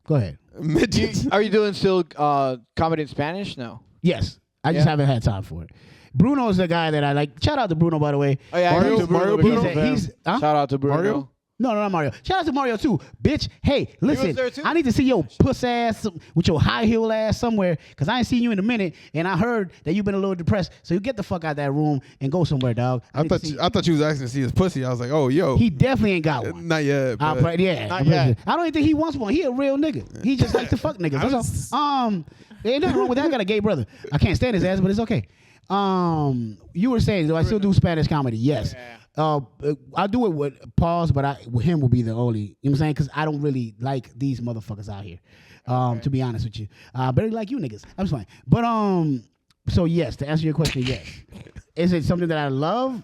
Go ahead. Midgets. Are you doing still comedy in Spanish? No. Yes, I just Yeah? haven't had time for it. Bruno is the guy that I like. Shout out to Bruno, by the way. Oh yeah, Mario- I know Mario Bruno. Bruno? He's- huh? Shout out to Bruno. Mario? No, not Mario. Shout out to Mario too, bitch. Hey, listen, there too? I need to see your puss ass with your high heel ass somewhere, cause I ain't seen you in a minute, and I heard that you've been a little depressed. So you get the fuck out of that room and go somewhere, dog. I thought you was asking to see his pussy. I was like, oh, yo. he definitely ain't got one. Not yet. I'll but- pray, yeah, Not I'm pretty yet. sure. I don't even think he wants one. He a real nigga. He just like to fuck niggas. That's all. Ain't nothing wrong with that. I got a gay brother. I can't stand his ass, but it's okay. You were saying, do I still do Spanish comedy? Yes. I do it with pause, but with him will be the only. You know what I'm saying? Because I don't really like these motherfuckers out here. To be honest with you, barely like you niggas. I'm just fine. But so yes, to answer your question, yes. Is it something that I love?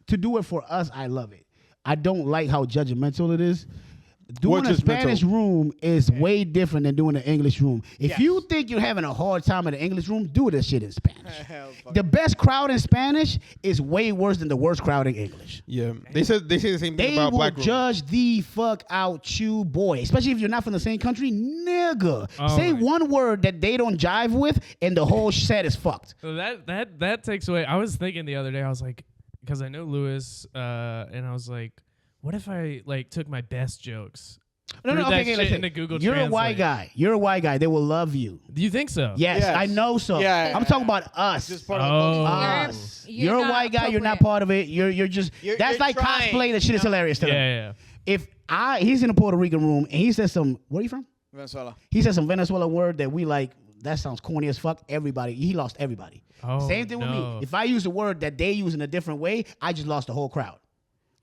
To do it for us, I love it. I don't like how judgmental it is. doing a just Spanish mental. room is way different than doing an English room. If Yes. you think you're having a hard time in the English room, do this shit in Spanish. Hell, fuck. The best crowd in Spanish is way worse than the worst crowd in English. Yeah, they say the same thing They about will black rooms. judge the fuck out you, boy. Especially if you're not from the same country, nigga. Oh Say my- one word that they don't jive with, and the whole set is fucked. So that takes away. I was thinking the other day. I was like, because I know Lewis, and I was like, what if I like took my best jokes? No, threw no, that okay, shit listen. into Google You're a white Translate? guy. You're a white guy. They will love you. Do you think so? Yes, Yes. I know so. Yeah, I'm yeah, talking yeah. about us. Just part Oh. of the culture. Us. You're You're a not white guy. You're not appropriate. part of it. You're just. You're like trying, cosplay. That shit is hilarious to Yeah, them. yeah. If he's in a Puerto Rican room and he says some. Where are you from? Venezuela. He said some Venezuela word that we like. That sounds corny as fuck. Everybody. He lost everybody. Oh, Same thing with me. no. If I use a word that they use in a different way, I just lost the whole crowd.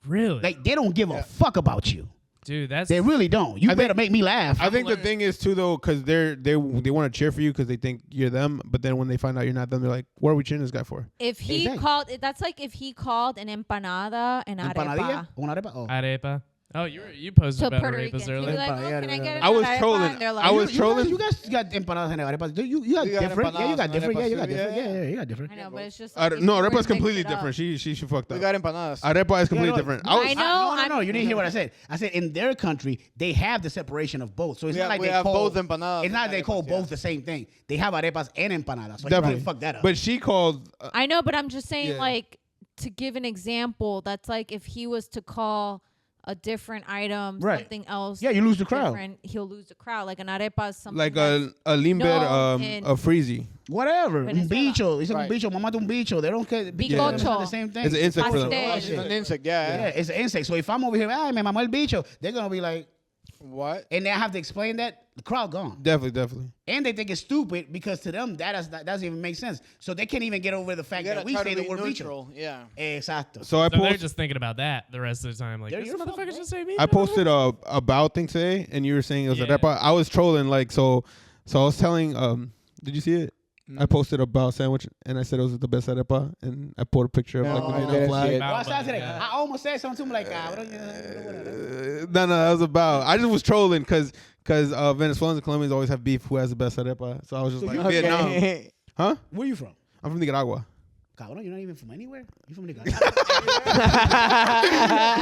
Really? Like they don't give a fuck about you. Dude, that's They really don't. You I better think- make me laugh. I think the learning- thing is too though, because they want to cheer for you because they think you're them, but then when they find out you're not them, they're like, "What are we cheering this guy for?" If he Exactly. called, that's like if he called an empanada an Empanadilla? arepa Una arepa? Oh. arepa. Oh, you posted to about Puerto arepas Ricans. He'd be earlier. like, oh, Empanada, can I yeah, get an I was arepa? trolling. And they're like, I was You trolling. guys got empanadas and arepas. You got You got different. Yeah, you got empanadas different. and Yeah, you got arepas too, different. yeah. Yeah, you got different. I know, but it's just No, like if you were arepa is to mix completely it up. different. She fucked We up. got empanadas. Arepa is completely no, different. I know, No, I'm- you didn't hear what I said. I said in their country they have the separation of both. So it's We not have- like we they have call both empanadas It's not and they call arepas, yeah. both the same thing. They have arepas and empanadas. So you Definitely probably fuck that up. But she called. I know, but I'm just saying, Yeah. like, to give an example, that's like if he was to call a different item Right. something else. Yeah, you lose the crowd. different, he'll lose the crowd. Like an arepa is something like that's- a limber, known in- a freezy. Whatever. Un Venezuela. bicho. It's Right. un bicho. Mamá de un bicho. They don't care. Bicocho. It's not the same thing. It's an insect for them. Pastel. It's an insect, yeah. Yeah, it's an insect. So if I'm over here, ay, me mamó el bicho, they're gonna be like, What? and they have to explain that. The crowd gone. Definitely. And they think it's stupid because to them that doesn't even make sense. So they can't even get over the You fact gotta that we try say to the be word bicho. neutral. Yeah. Exacto. So I So they're posted. just thinking about that the rest of the time. Like, They're this your fault, motherfucker bro. should say me. I posted a about thing today, and you were saying it was Yeah. arepa. I was trolling, like so. So I was telling. Did you see it? I posted about sandwich, and I said it was the best arepa, and I put a picture of No, like the I Vietnam didn't flag. see it. Oh, I saw today. Yeah. I almost said something to him like, whatever. No, that was about. I just was trolling because Venezuelans and Colombians always have beef. Who has the best arepa? So I was just like Vietnam, huh? Where you from? I'm from Nicaragua. Cabrón, you're not even from anywhere? You from Nicaragua?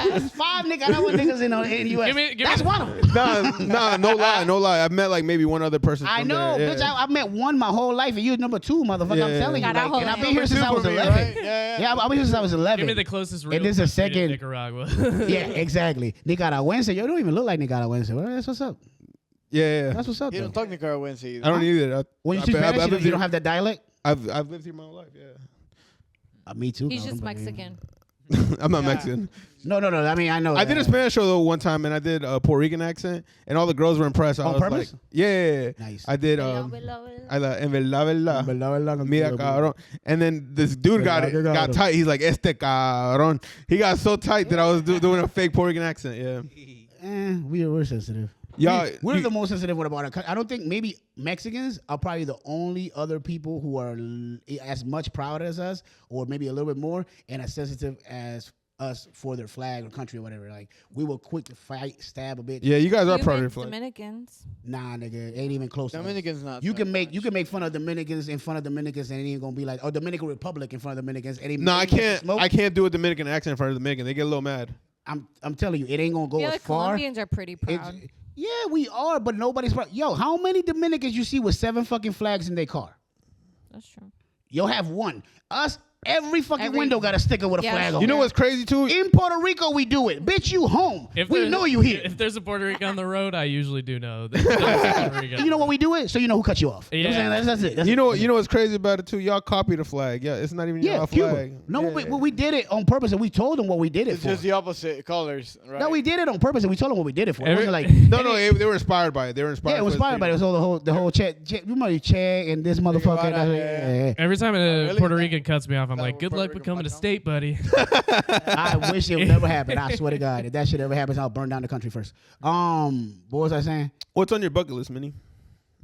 There's 5 Nicaraguan niggas in the U.S. Give me That's the- one of them. No lie. I've met like maybe one other person. I from know, there, bitch. yeah. I met one my whole life, and you're number 2, motherfucker. Yeah, I'm telling you. Carajo, Like, and I've been man. here since I was Super me, 11. right? Yeah. I've been here since I was 11. Give me the closest real And this is a country to second. Nicaragua. Yeah, exactly. Nicaragüense. You don't even look like Nicaragüense. Well, that's what's up. Yeah. That's what's up. You Though. don't talk Nicaraguense either. I don't either. When you speak Spanish, you don't have that dialect? I've lived here my whole life. Yeah. Me too. He's cabrón, just but- Mexican. I'm not Yeah. Mexican. No. I mean, I know. I did a that. Spanish show though one time, and I did a Puerto Rican accent, and all the girls were impressed. I On was purpose? Like, yeah. Nice. I did. Hello, I hello, en verdad, Mira, Mira, cabrón. And then this dude got Cabrón. tight. He's like, este cabrón. He got so tight that I was doing a fake Puerto Rican accent. Yeah. We're sensitive. Y'all, We're you- the most sensitive one about it. I don't think maybe Mexicans are probably the only other people who are as much proud as us, or maybe a little bit more, and as sensitive as us for their flag or country or whatever. Like we will quick to fight, stab a bitch. Yeah, you guys are You proud of your make flag. Dominicans. Nah, nigga, ain't even close. to us. Dominicans not. You that can make much. fun of Dominicans in front of Dominicans, and it ain't gonna be like, oh, Dominican Republic in front of Dominicans. And No, I can't. Smoke. I can't do a Dominican accent in front of Dominican. They get a little mad. I'm telling you, it ain't gonna I go feel as like far. Colombians are pretty It's- proud. Yeah, we are, but nobody's proud. Yo, how many Dominicans you see with 7 fucking flags in their car? That's true. You'll have one. Us, every fucking Every- window got a sticker with a Yeah. flag on You know it. what's crazy too? In Puerto Rico, we do it. Bitch, you home. We there's- know you here. If there's a Puerto Rican on the road, I usually do know. That there's a Puerto Rican. You know what we do it? So you know who cut you off. You know what I'm Yeah. saying? That's it. That's You it. know what's crazy about it too? Y'all copy the flag. Yeah, it's not even Yeah, your Cuba. flag. No, yeah. we did it on purpose, and we told them what we did it It's for. just the opposite colors, right? No, we did it on purpose, and we told them what we did it for. It Every- wasn't like No, they were inspired by it. They were inspired. yeah, it was inspired by it. It was all the whole Che. You remember Che and this motherfucker? Guevara, Yeah. Every time a really? Puerto Rican cuts me off, I'm That like, was good Puerto luck Rican becoming a background? state, buddy. I wish it would never happen. I swear to God, if that shit ever happens, I'll burn down the country first. What was I saying? What's on your bucket list, Minnie?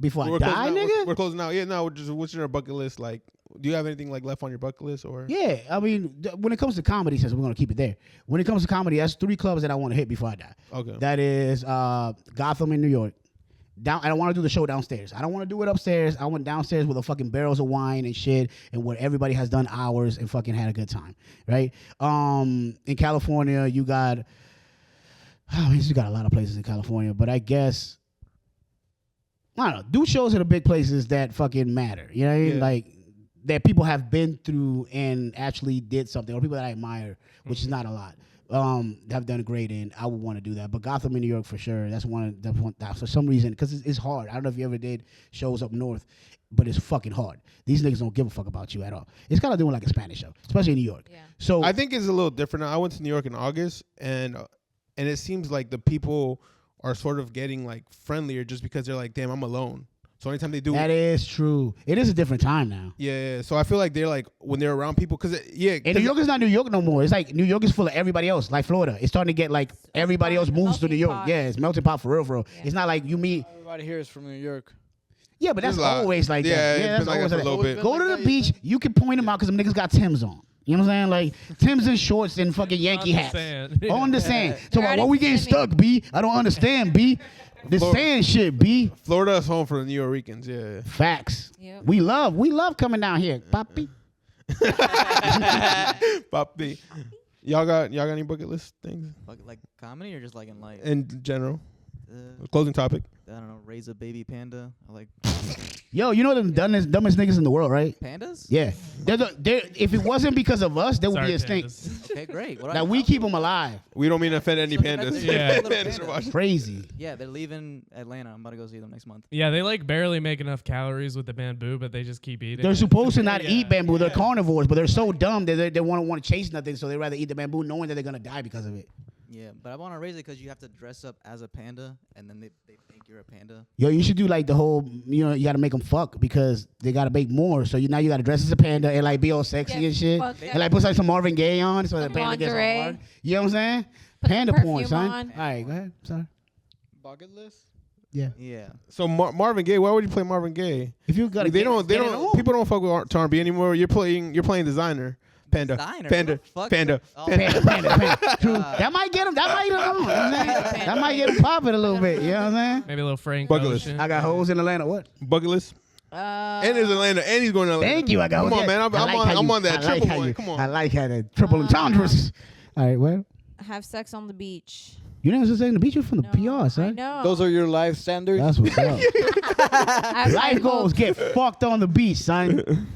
Before I We're die, closing out. nigga? We're closing out. Yeah, no. Just what's your bucket list like? Do you have anything like left on your bucket list or? Yeah, I mean, when it comes to comedy, since we're gonna keep it there. When it comes to comedy, that's 3 clubs that I want to hit before I die. Okay. That is Gotham in New York. I don't want to do the show downstairs. I don't want to do it upstairs. I went downstairs with a fucking barrels of wine and shit, and where everybody has done hours and fucking had a good time, right? In California, you got, you got a lot of places in California, but I guess, I don't know, do shows at the big places that fucking matter. You know what I mean? Yeah. Like, that people have been through and actually did something, or people that I admire, which is not a lot. Have done great, and I would want to do that. But Gotham in New York for sure. That's one that for some reason, because it's hard. I don't know if you ever did shows up north, but it's fucking hard. These niggas don't give a fuck about you at all. It's kind of doing like a Spanish show, especially in New York. Yeah. So I think it's a little different now. I went to New York in August, and it seems like the people are sort of getting like friendlier just because they're like, damn, I'm alone. So anytime they do that is true. It is a different time now. yeah. So I feel like they're like when they're around people because And New York is not New York no more. It's like New York is full of everybody else, like Florida. It's starting to get like everybody else moves to New York. Melting pot. Yeah, it's melting pot for real, for real. Yeah. It's not like you meet. Everybody here is from New York. Yeah, but that's There's a lot. always like Yeah, that. it's Yeah, been that's like always that like for a little that. bit. Go to the beach. You can point them out because them niggas got Timbs on. You know what I'm saying? Like Timbs and shorts and fucking Yankee hats. On the sand. So They're why we getting already stuck, B? I don't understand, B. The Florida. sand shit, B. Florida is home for the New Yorkers. Yeah. Facts. Yep. We love coming down here, Poppy. Papi. Y'all got any bucket list things Like comedy or just like in life? in general? Uh, Closing topic. I don't know. Raise a baby panda. I like Yo, you know the dumbest niggas in the world, right? pandas. Yeah. If it wasn't because of us, there would be a stink. Okay, great. What Now we keep them alive. We don't mean to offend any So they're not pandas. doing Yeah. little Pandas are pandas. watching. Crazy. Yeah, they're leaving Atlanta. I'm about to go see them next month. Yeah, they like barely make enough calories with the bamboo, but they just keep eating. They're it. supposed to not Yeah, eat bamboo. They're yeah. carnivores, but they're so dumb that they want to chase nothing, so they rather eat the bamboo knowing that they're going to die because of it. Yeah, but I want to raise it because you have to dress up as a panda, and then they think you're a panda. Yo, you should do like the whole, you got to make them fuck because they got to make more. So now you got to dress as a panda and like be all sexy Get and shit. fucked And up. like put like some Marvin Gaye on so the Some panda gets all lingerie. hard. You know what I'm saying? Put the Panda porn, perfume son. on. All right, go ahead. Sorry. Bucket list? Yeah. Yeah. So Marvin Gaye, why would you play Marvin Gaye? If you got to They don't. People don't fuck with R&B anymore. You're playing designer. Panda. Designer? Panda. What the fuck? Panda. Oh, Panda. True. That might get him. That might get him. You know what I'm saying? That might get him popping a little bit. You know what I'm saying? Maybe a little Frank Bucket list. Ocean. I got hoes in Atlanta. What? Bucket list. And there's Atlanta, and he's going to Atlanta. Thank you. I got Come hoes. on, man. I'm I like how on you- that I like triple how one. you- Come I on. like how that triple entendres. All right, well, Have sex on the beach. you never saying the beach was from the No, PR, I son. know. Those are your life standards? That's what's up. I Life goals hope- get fucked on the beach, son. fucking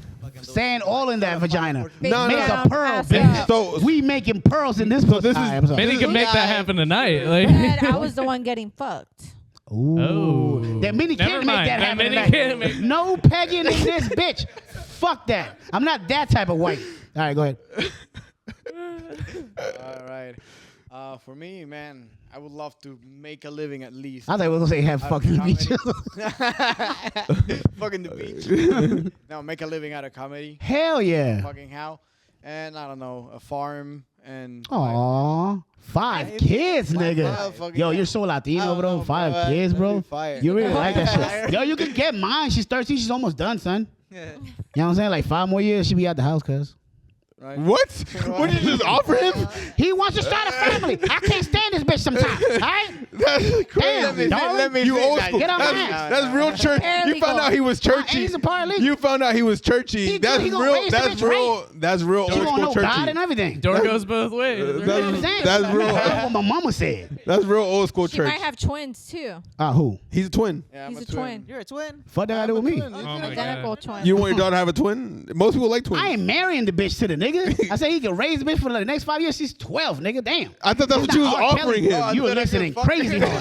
those- Sand all in that vagina. Big No, Make down, a pearl, ass bitch. up. So We making pearls in this. So this is- I'm sorry. Maybe you can make that happen tonight. Like, Said I was the one getting fucked. Ooh. Oh. That mini Never can't mind. make that That happen. mini tonight. can't make- No pegging in this bitch. Fuck that. I'm not that type of white. All right, go ahead. All right. For me, man, I would love to make a living at least. I thought we were gonna say have Out fucking of the beach. Fucking the beach. No, make a living out of comedy. Hell yeah. Fucking how. And I don't know, a farm and. Aw, 5 kids, nigga. fucking Yo, yeah. you're so Latino, I don't bro. know, 5 bro. kids, That'd bro. be fire. You really like that Fire. shit. Yo, you could get mine. She's 13. She's almost done, son. Yeah. You know what I'm saying? Like 5 more years, she'll be out the house, cuz. Right? what? What did you just offer him? He wants to start a family. I can't stand this bitch sometimes. All right? That's Damn, crazy. darling. You old that. school. Get on my That's, ass. that's real church. You Paralegal. found out he was churchy. He's a paralegal. You found out he was churchy. He That's he gonna real. raise the That's bitch real. That's real She old gonna school know churchy. God and everything. door goes both ways. You know what I'm saying? That's real. That's what my mama said. That's real old school She church. might have twins too. Who? He's a twin. Yeah, I'm He's a a twin. You're a twin. Fuck that got to do with me. Oh my Identical God. twin. You want your daughter to have a twin? Most people like twins. I ain't marrying the bitch to the nigga. I said he can raise the bitch for the next 5 years. She's 12, nigga. Damn. I thought that's what you was offering him. You were listening crazy hard.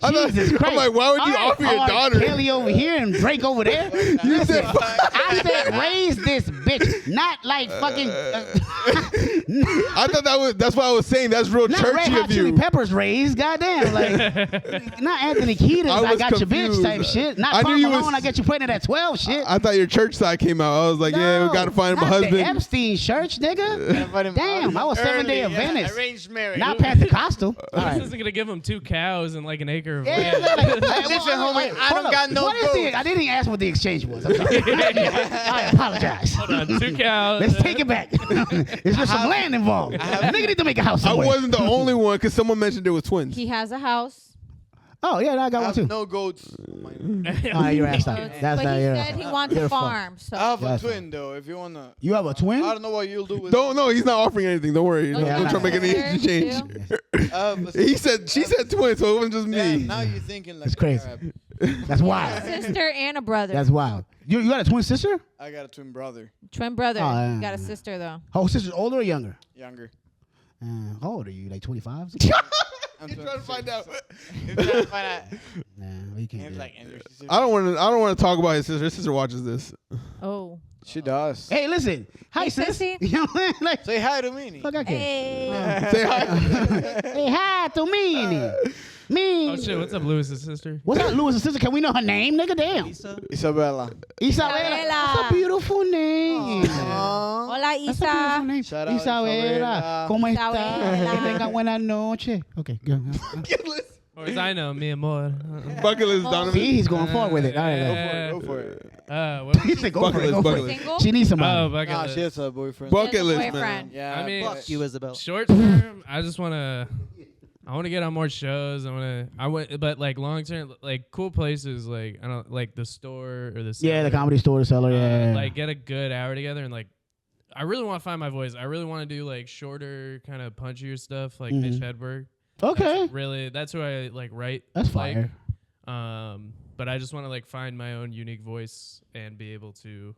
I thought- Jesus Christ. I'm like, why would you All right, offer your R. daughter? Kelly over here and Drake over there. You said, I said raise this bitch, not like fucking. I thought that's what I was saying. That's real Not Red churchy Hot of Chili you. Peppers raised, goddamn, like not Anthony Kiedis. I was got your bitch confused. type shit. Not I knew Karl you was- Malone. I get you pregnant at 12 shit. I thought your church side came out. I was like, yeah, we No, gotta find him a not The husband. Epstein church, nigga. Damn, I was 7 Day Early, yeah, Adventist. arranged marriage. Not Pentecostal. All This right. isn't gonna give him him 2 cows and like an acre of Yeah, land. Listen, homie, I hold don't up. got no What is goats. I didn't ask what the exchange was. I'm sorry. I apologize. Hold on, 2 cows. Let's take it back. There's just some land involved. Nigga need to make a house I somewhere. wasn't the only one because someone mentioned there was twins. He has a house. Oh, yeah, I got I one have too. no goats. All right, you're ass out. That's but not he your said he wants You're a fucked. farm. So I have a That's twin though. If you wanna, You have a twin? I don't know what you'll do with. No, he's not offering anything. Don't worry. Oh, Don't yeah, try to make any sister, exchange. too? She said twins, so it wasn't just me. Now you're thinking like It's crazy. Arab. That's wild. sister and a brother. That's wild. You got a twin sister? I got a twin brother, Twin brother. Oh, yeah. Got a sister though. Oh, sister's older or younger? younger. How old are you? Like 25? I'm You're trying to find out. You're trying to find out. Nah, you can't. He's do like, that. and your sister- I don't want to talk about his sister. His sister watches this. Oh. She does. Hey, listen. Hi, Hey, sis. sissy. You know what I mean? Like, Say hi to Meanie. fuck, I can't. Hey. Say hi. Hey, hi to Meanie. Meanie. Oh shit, what's up, Lewis's sister? What's up, Louis' sister? Can we know her name, nigga? Damn. Lisa? Isabella. Isabella. Isabella. That's a beautiful name. Hola, That's a beautiful Isa. name. Shout out, Isabella. ¿Cómo está? Isabella. Que tenga buena noche. Okay, go. Or as I know, mi amor. Bucket list, Donovan. See, he's going forward with it. All right, Go for it. What he said, go for it. Go for Bucket it. list. Single? She needs somebody. Oh, bucket Nah, list. she has a boyfriend. Bucket He has a list, man. boyfriend. Yeah. I mean, Fuck you, Isabel. Short term, I just want to. I want to get on more shows. But like long term, like cool places, like I don't like the store or the Yeah, the cellar. comedy store, the seller. Yeah. Like get a good hour together and like. I really want to find my voice. I really want to do like shorter, kind of punchier stuff, like Mitch Hedberg. okay. That's who I like write. That's like. fire. But I just want to like find my own unique voice and be able to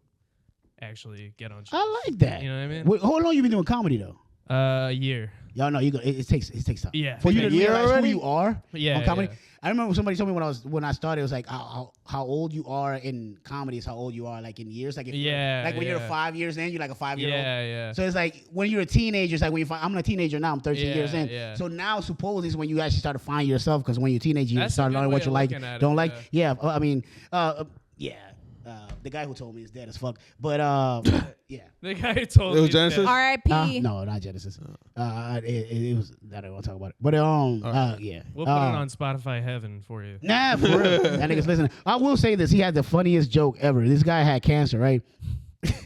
actually get on shows. I like that. You know what I mean? Wait, how long you been doing comedy though? A year. Y'all know you go. It takes time. Yeah. For you Like to a year realize already? who you are Yeah. on comedy. yeah. I remember somebody told me when I started, it was like how old you are in comedy is how old you are like in years. Like if Yeah, like when you're yeah. 5 years in, you're like a 5-year-old. Yeah, yeah. So it's like when you're a teenager, it's like when I'm a teenager now. I'm 13 Yeah, years in. yeah. So now, supposedly, is when you actually start to find yourself. Because when you're a teenager, you That's a start good learning way what you of like, looking at it, don't like. yeah. Yeah, I mean, yeah. The guy who told me is dead as fuck. But yeah. The guy told It was me Genesis? that- R.I.P. No, not Genesis. It was. I don't want to talk about it. But yeah. We'll put it on Spotify Heaven for you. Nah, for real. That nigga's listening. I will say this: he had the funniest joke ever. This guy had cancer, right?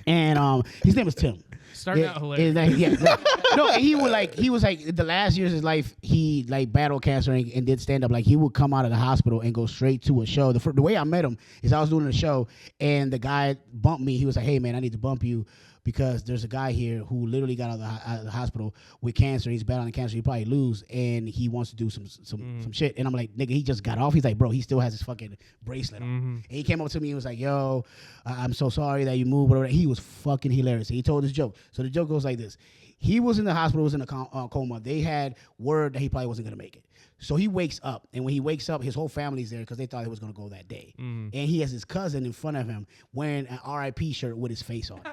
And his name is Tim. Starting out hilarious. No, he was like the last years of his life, he like battled cancer and did stand up. Like he would come out of the hospital and go straight to a show. The way I met him is I was doing a show and the guy bumped me. He was like, "Hey man, I need to bump you because there's a guy here who literally got out of the hospital with cancer. He's battling cancer. He probably lose and he wants to do some shit." And I'm like, "Nigga, he just got off." He's like, "Bro, he still has his fucking bracelet on." And he came up to me and was like, "Yo, I'm so sorry that you moved." Whatever. He was fucking hilarious. He told this joke. So the joke goes like this. He was in the hospital, was in a coma. They had word that he probably wasn't going to make it. So he wakes up. And when he wakes up, his whole family's there because they thought he was going to go that day. And he has his cousin in front of him wearing an RIP shirt with his face on it.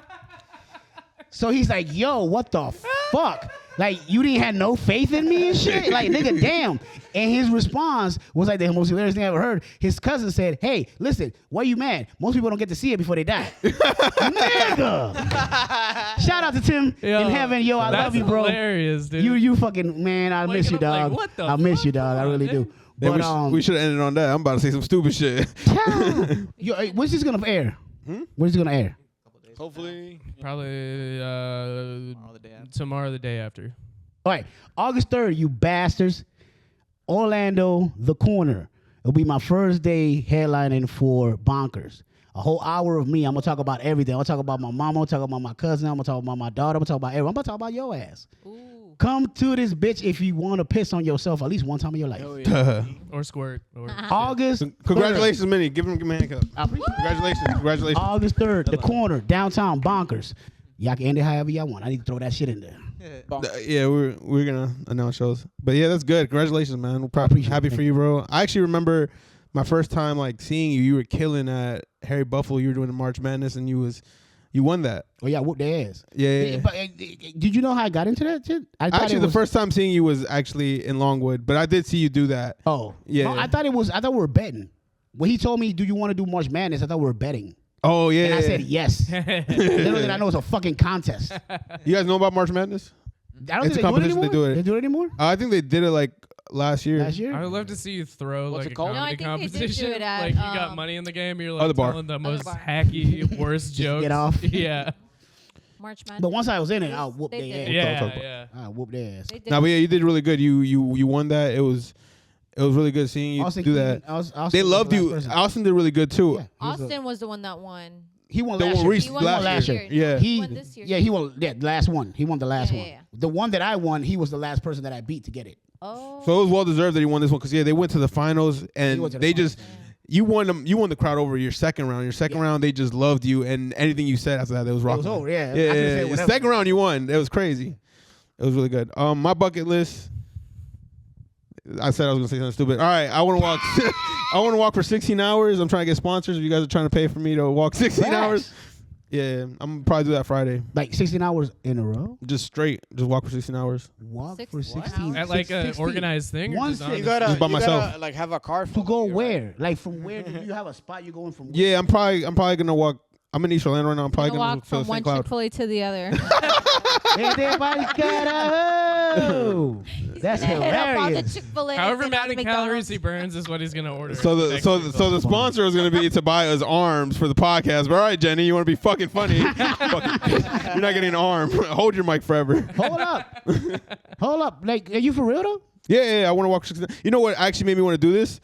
So he's like, "Yo, what the fuck? Like, you didn't have no faith in me and shit? Like, nigga, damn." And his response was like the most hilarious thing I ever heard. His cousin said, "Hey, listen, why you mad? Most people don't get to see it before they die." Nigga. Shout out to Tim Yo, in heaven. Yo, I that's love you, bro. hilarious, dude. You fucking, man, I miss you, Waking up like, dog. what the I miss you, fuck? dog. I Come on, really man. do. Yeah, But, we should have ended on that. I'm about to say some stupid shit. yo, hey, when's this gonna air? When's this gonna air? Hopefully. Probably Tomorrow, the day after. tomorrow or the day after. All right, August 3rd, you bastards. Orlando, The Corner. It'll be my first day headlining for Bonkers. A whole hour of me. I'm going to talk about everything. I'm going to talk about my mama. I'm going to talk about my cousin. I'm going to talk about my daughter. I'm going to talk about everyone. I'm going to talk about your ass. Ooh. Come to this bitch if you want to piss on yourself at least one time in your life. Oh, yeah. Or squirt. Or August Congratulations, Minnie. Give him a hand clap. 3rd. I appreciate it. Congratulations. August 3rd, The Corner, downtown Bonkers. Y'all can end it however y'all want. I need to throw that shit in there. Yeah, we're gonna announce shows, but yeah, that's good. Congratulations, man. We're appreciate happy it. for you, bro. I actually remember my first time like seeing you. You were killing at Harry Buffalo. You were doing the March Madness, and you won that. Oh, yeah, whoop their ass. Yeah. But, did you know how I got into that shit? I thought Actually, it the was- first time seeing you was actually in Longwood, but I did see you do that. Oh. Yeah. No, I thought we were betting. When he told me, "Do you want to do March Madness?" I thought we were betting. Oh yeah. And I said yes. Little did I know it was a fucking contest. You guys know about March Madness? I don't It's think a they do it competition, anymore. they do it. They do it anymore? I think they did it like last year. Last year? I would love to see you throw What's like it a called? comedy No, I think they did do competition. it at, Like you got money in the game, you're like Other bar. telling the most bar. hacky, worst jokes. get off. Yeah. March But Madness. once I was in it, I'll whoop They their did ass. it. Yeah, yeah. I'll whoop their ass. They did Nah, but yeah, you did really good. You won that. It was really good seeing you Austin do Queen- that. Austin They was loved the last you. person. Austin did really good too. Yeah, he was Austin was the one that won. he won The last one year. Reese He won last last year. year. Yeah. He won this year. Yeah, he won. Yeah, the last one. He won the last Yeah, one. yeah, yeah. The one that I won, he was the last person that I beat to get it. Oh. So it was well deserved that he won this one because they went to the finals and went to the they finals. just you won them. You won the crowd over your second round. Your second round, they just loved you, and anything you said after that, it was It rocking. was over. Yeah. Yeah, I couldn't say yeah, yeah. whatever. Second round, you won. It was crazy. It was really good. My bucket list. I said I was gonna say something stupid. All right, I want to walk. I want to walk for 16 hours. I'm trying to get sponsors. If you guys are trying to pay for me to walk 16 Facts. hours, yeah, I'm gonna probably do that Friday. Like 16 hours in a row. Just straight, just walk for 16 hours. Walk Six- for what? 16. At like a 16. organized thing. or One just six. on You the- gotta, Just by you myself. gotta like have a car. To go where? Like from where? Do you have a spot you're going from? Where? Yeah, I'm probably gonna walk. I'm in East Orlando right now. I'm probably Gonna gonna walk fill from St. one Cloud. Chick-fil-A to the other. Everybody's got a hoe. That's Hit up all the hilarious. Chick-fil-A. However many calories he burns is what he's gonna order. So the next so week. the, so the sponsor is gonna be to buy us arms for the podcast. But all right, Jenny, you want to be fucking funny? You're not getting an arm. Hold your mic forever. Hold up. Hold up. Like, are you for real though? Yeah, I want to walk 16. You know what actually made me want to do this?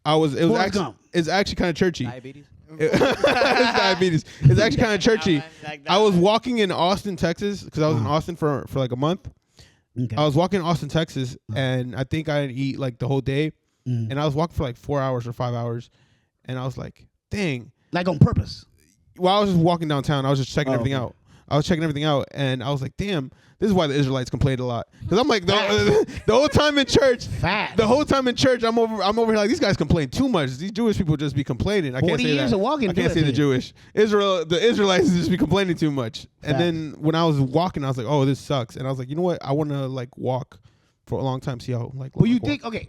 It was Forrest actually Gump. it's actually kind of churchy. Diabetes. It's diabetes. It's actually kind of churchy. Like I was walking in Austin, Texas, because I was in Austin for like a month. Okay. I was walking in Austin, Texas, and I think I didn't eat like the whole day, Mm. and I was walking for like 4 hours or 5 hours, and I was like, dang. Like on purpose. While I was just walking downtown, I was just checking Oh, everything okay. out. I was checking everything out, and I was like, damn, this is why the Israelites complained a lot. Because I'm like, the whole time in church, Fat. the whole time in church, I'm over here like, these guys complain too much. These Jewish people just be complaining. I can't 40 say years that. of walking I do can't that say to the you. Jewish. The Israelites just be complaining too much. And Facts. then when I was walking, I was like, oh, this sucks. And I was like, you know what? I want to like walk for a long time, see how like. Well, you like, think? Okay.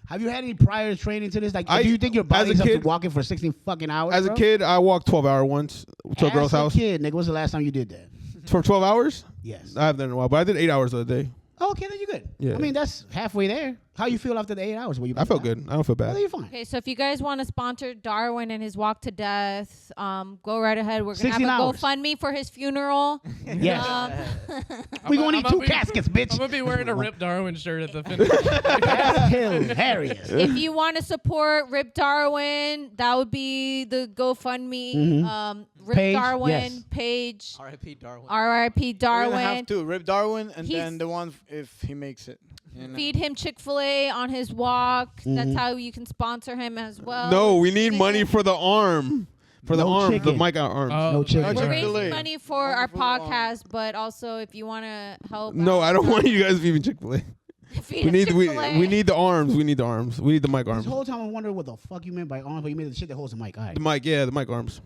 Have you had any prior training to this? Like, I- do you think your as a body's up to kid- walking for 16 fucking hours? As a bro? kid, I walked 12-hour once to a girl's As house a kid, nigga, when's the last time you did that? for 12 hours. Yes. I haven't done it in a while, but I did 8 hours the other day. Oh, okay, then you're good. Yeah. I mean, that's halfway there. How you feel after the 8 hours? Were you I felt good. I don't feel Well, bad. then you're fine. Okay, so if you guys want to sponsor Darwin and his walk to death, go right ahead. We're gonna have 16 a hours. GoFundMe for his funeral. Yes. Um, we gonna need I'm 2 be- caskets, bitch. I'm gonna be wearing a Rip Darwin shirt at the finish. That's hilarious. if you want to support Rip Darwin, that would be the GoFundMe. Mhm. Rip Page, Darwin yes. page. R.I.P. Darwin. R.I.P. We're gonna Darwin. have to Rip Darwin and He's- then the one if he makes it. You know? Feed him Chick-fil-A on his walk. That's Mhm. how you can sponsor him as well. No, we need money for the arm. For the No arm, the chicken. mic out arms. No chicken. no We're chicken. raising Chick-fil-A. money for our Money for the arm. podcast, but also if you want to help. No, out, I don't want you guys to even Chick-fil-A. feed We him need Chick-fil-A. we need the arms. We need the arms. We need the mic This arms. whole time I'm wondering what the fuck you meant by arms, but you meant the shit that holds the mic. All right. The mic, yeah, the mic arms.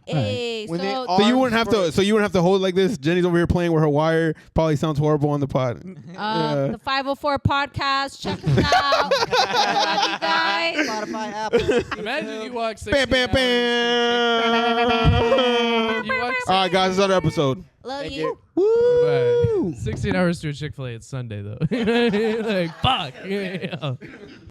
Hey, We need so all- So you Arms wouldn't have for- to. So you wouldn't have to hold it like this. Jenny's over here playing with her wire. Probably sounds horrible on the pod. the 504 podcast. Check us out. Love you guys. Spotify, Apple. Imagine you walk 16 Bam, bam, hours. bam. You walk All right, guys, this is another episode. Love Thank you. you. Bye. 16 hours to a Chick-fil-A. It's Sunday though. Like fuck. Yeah.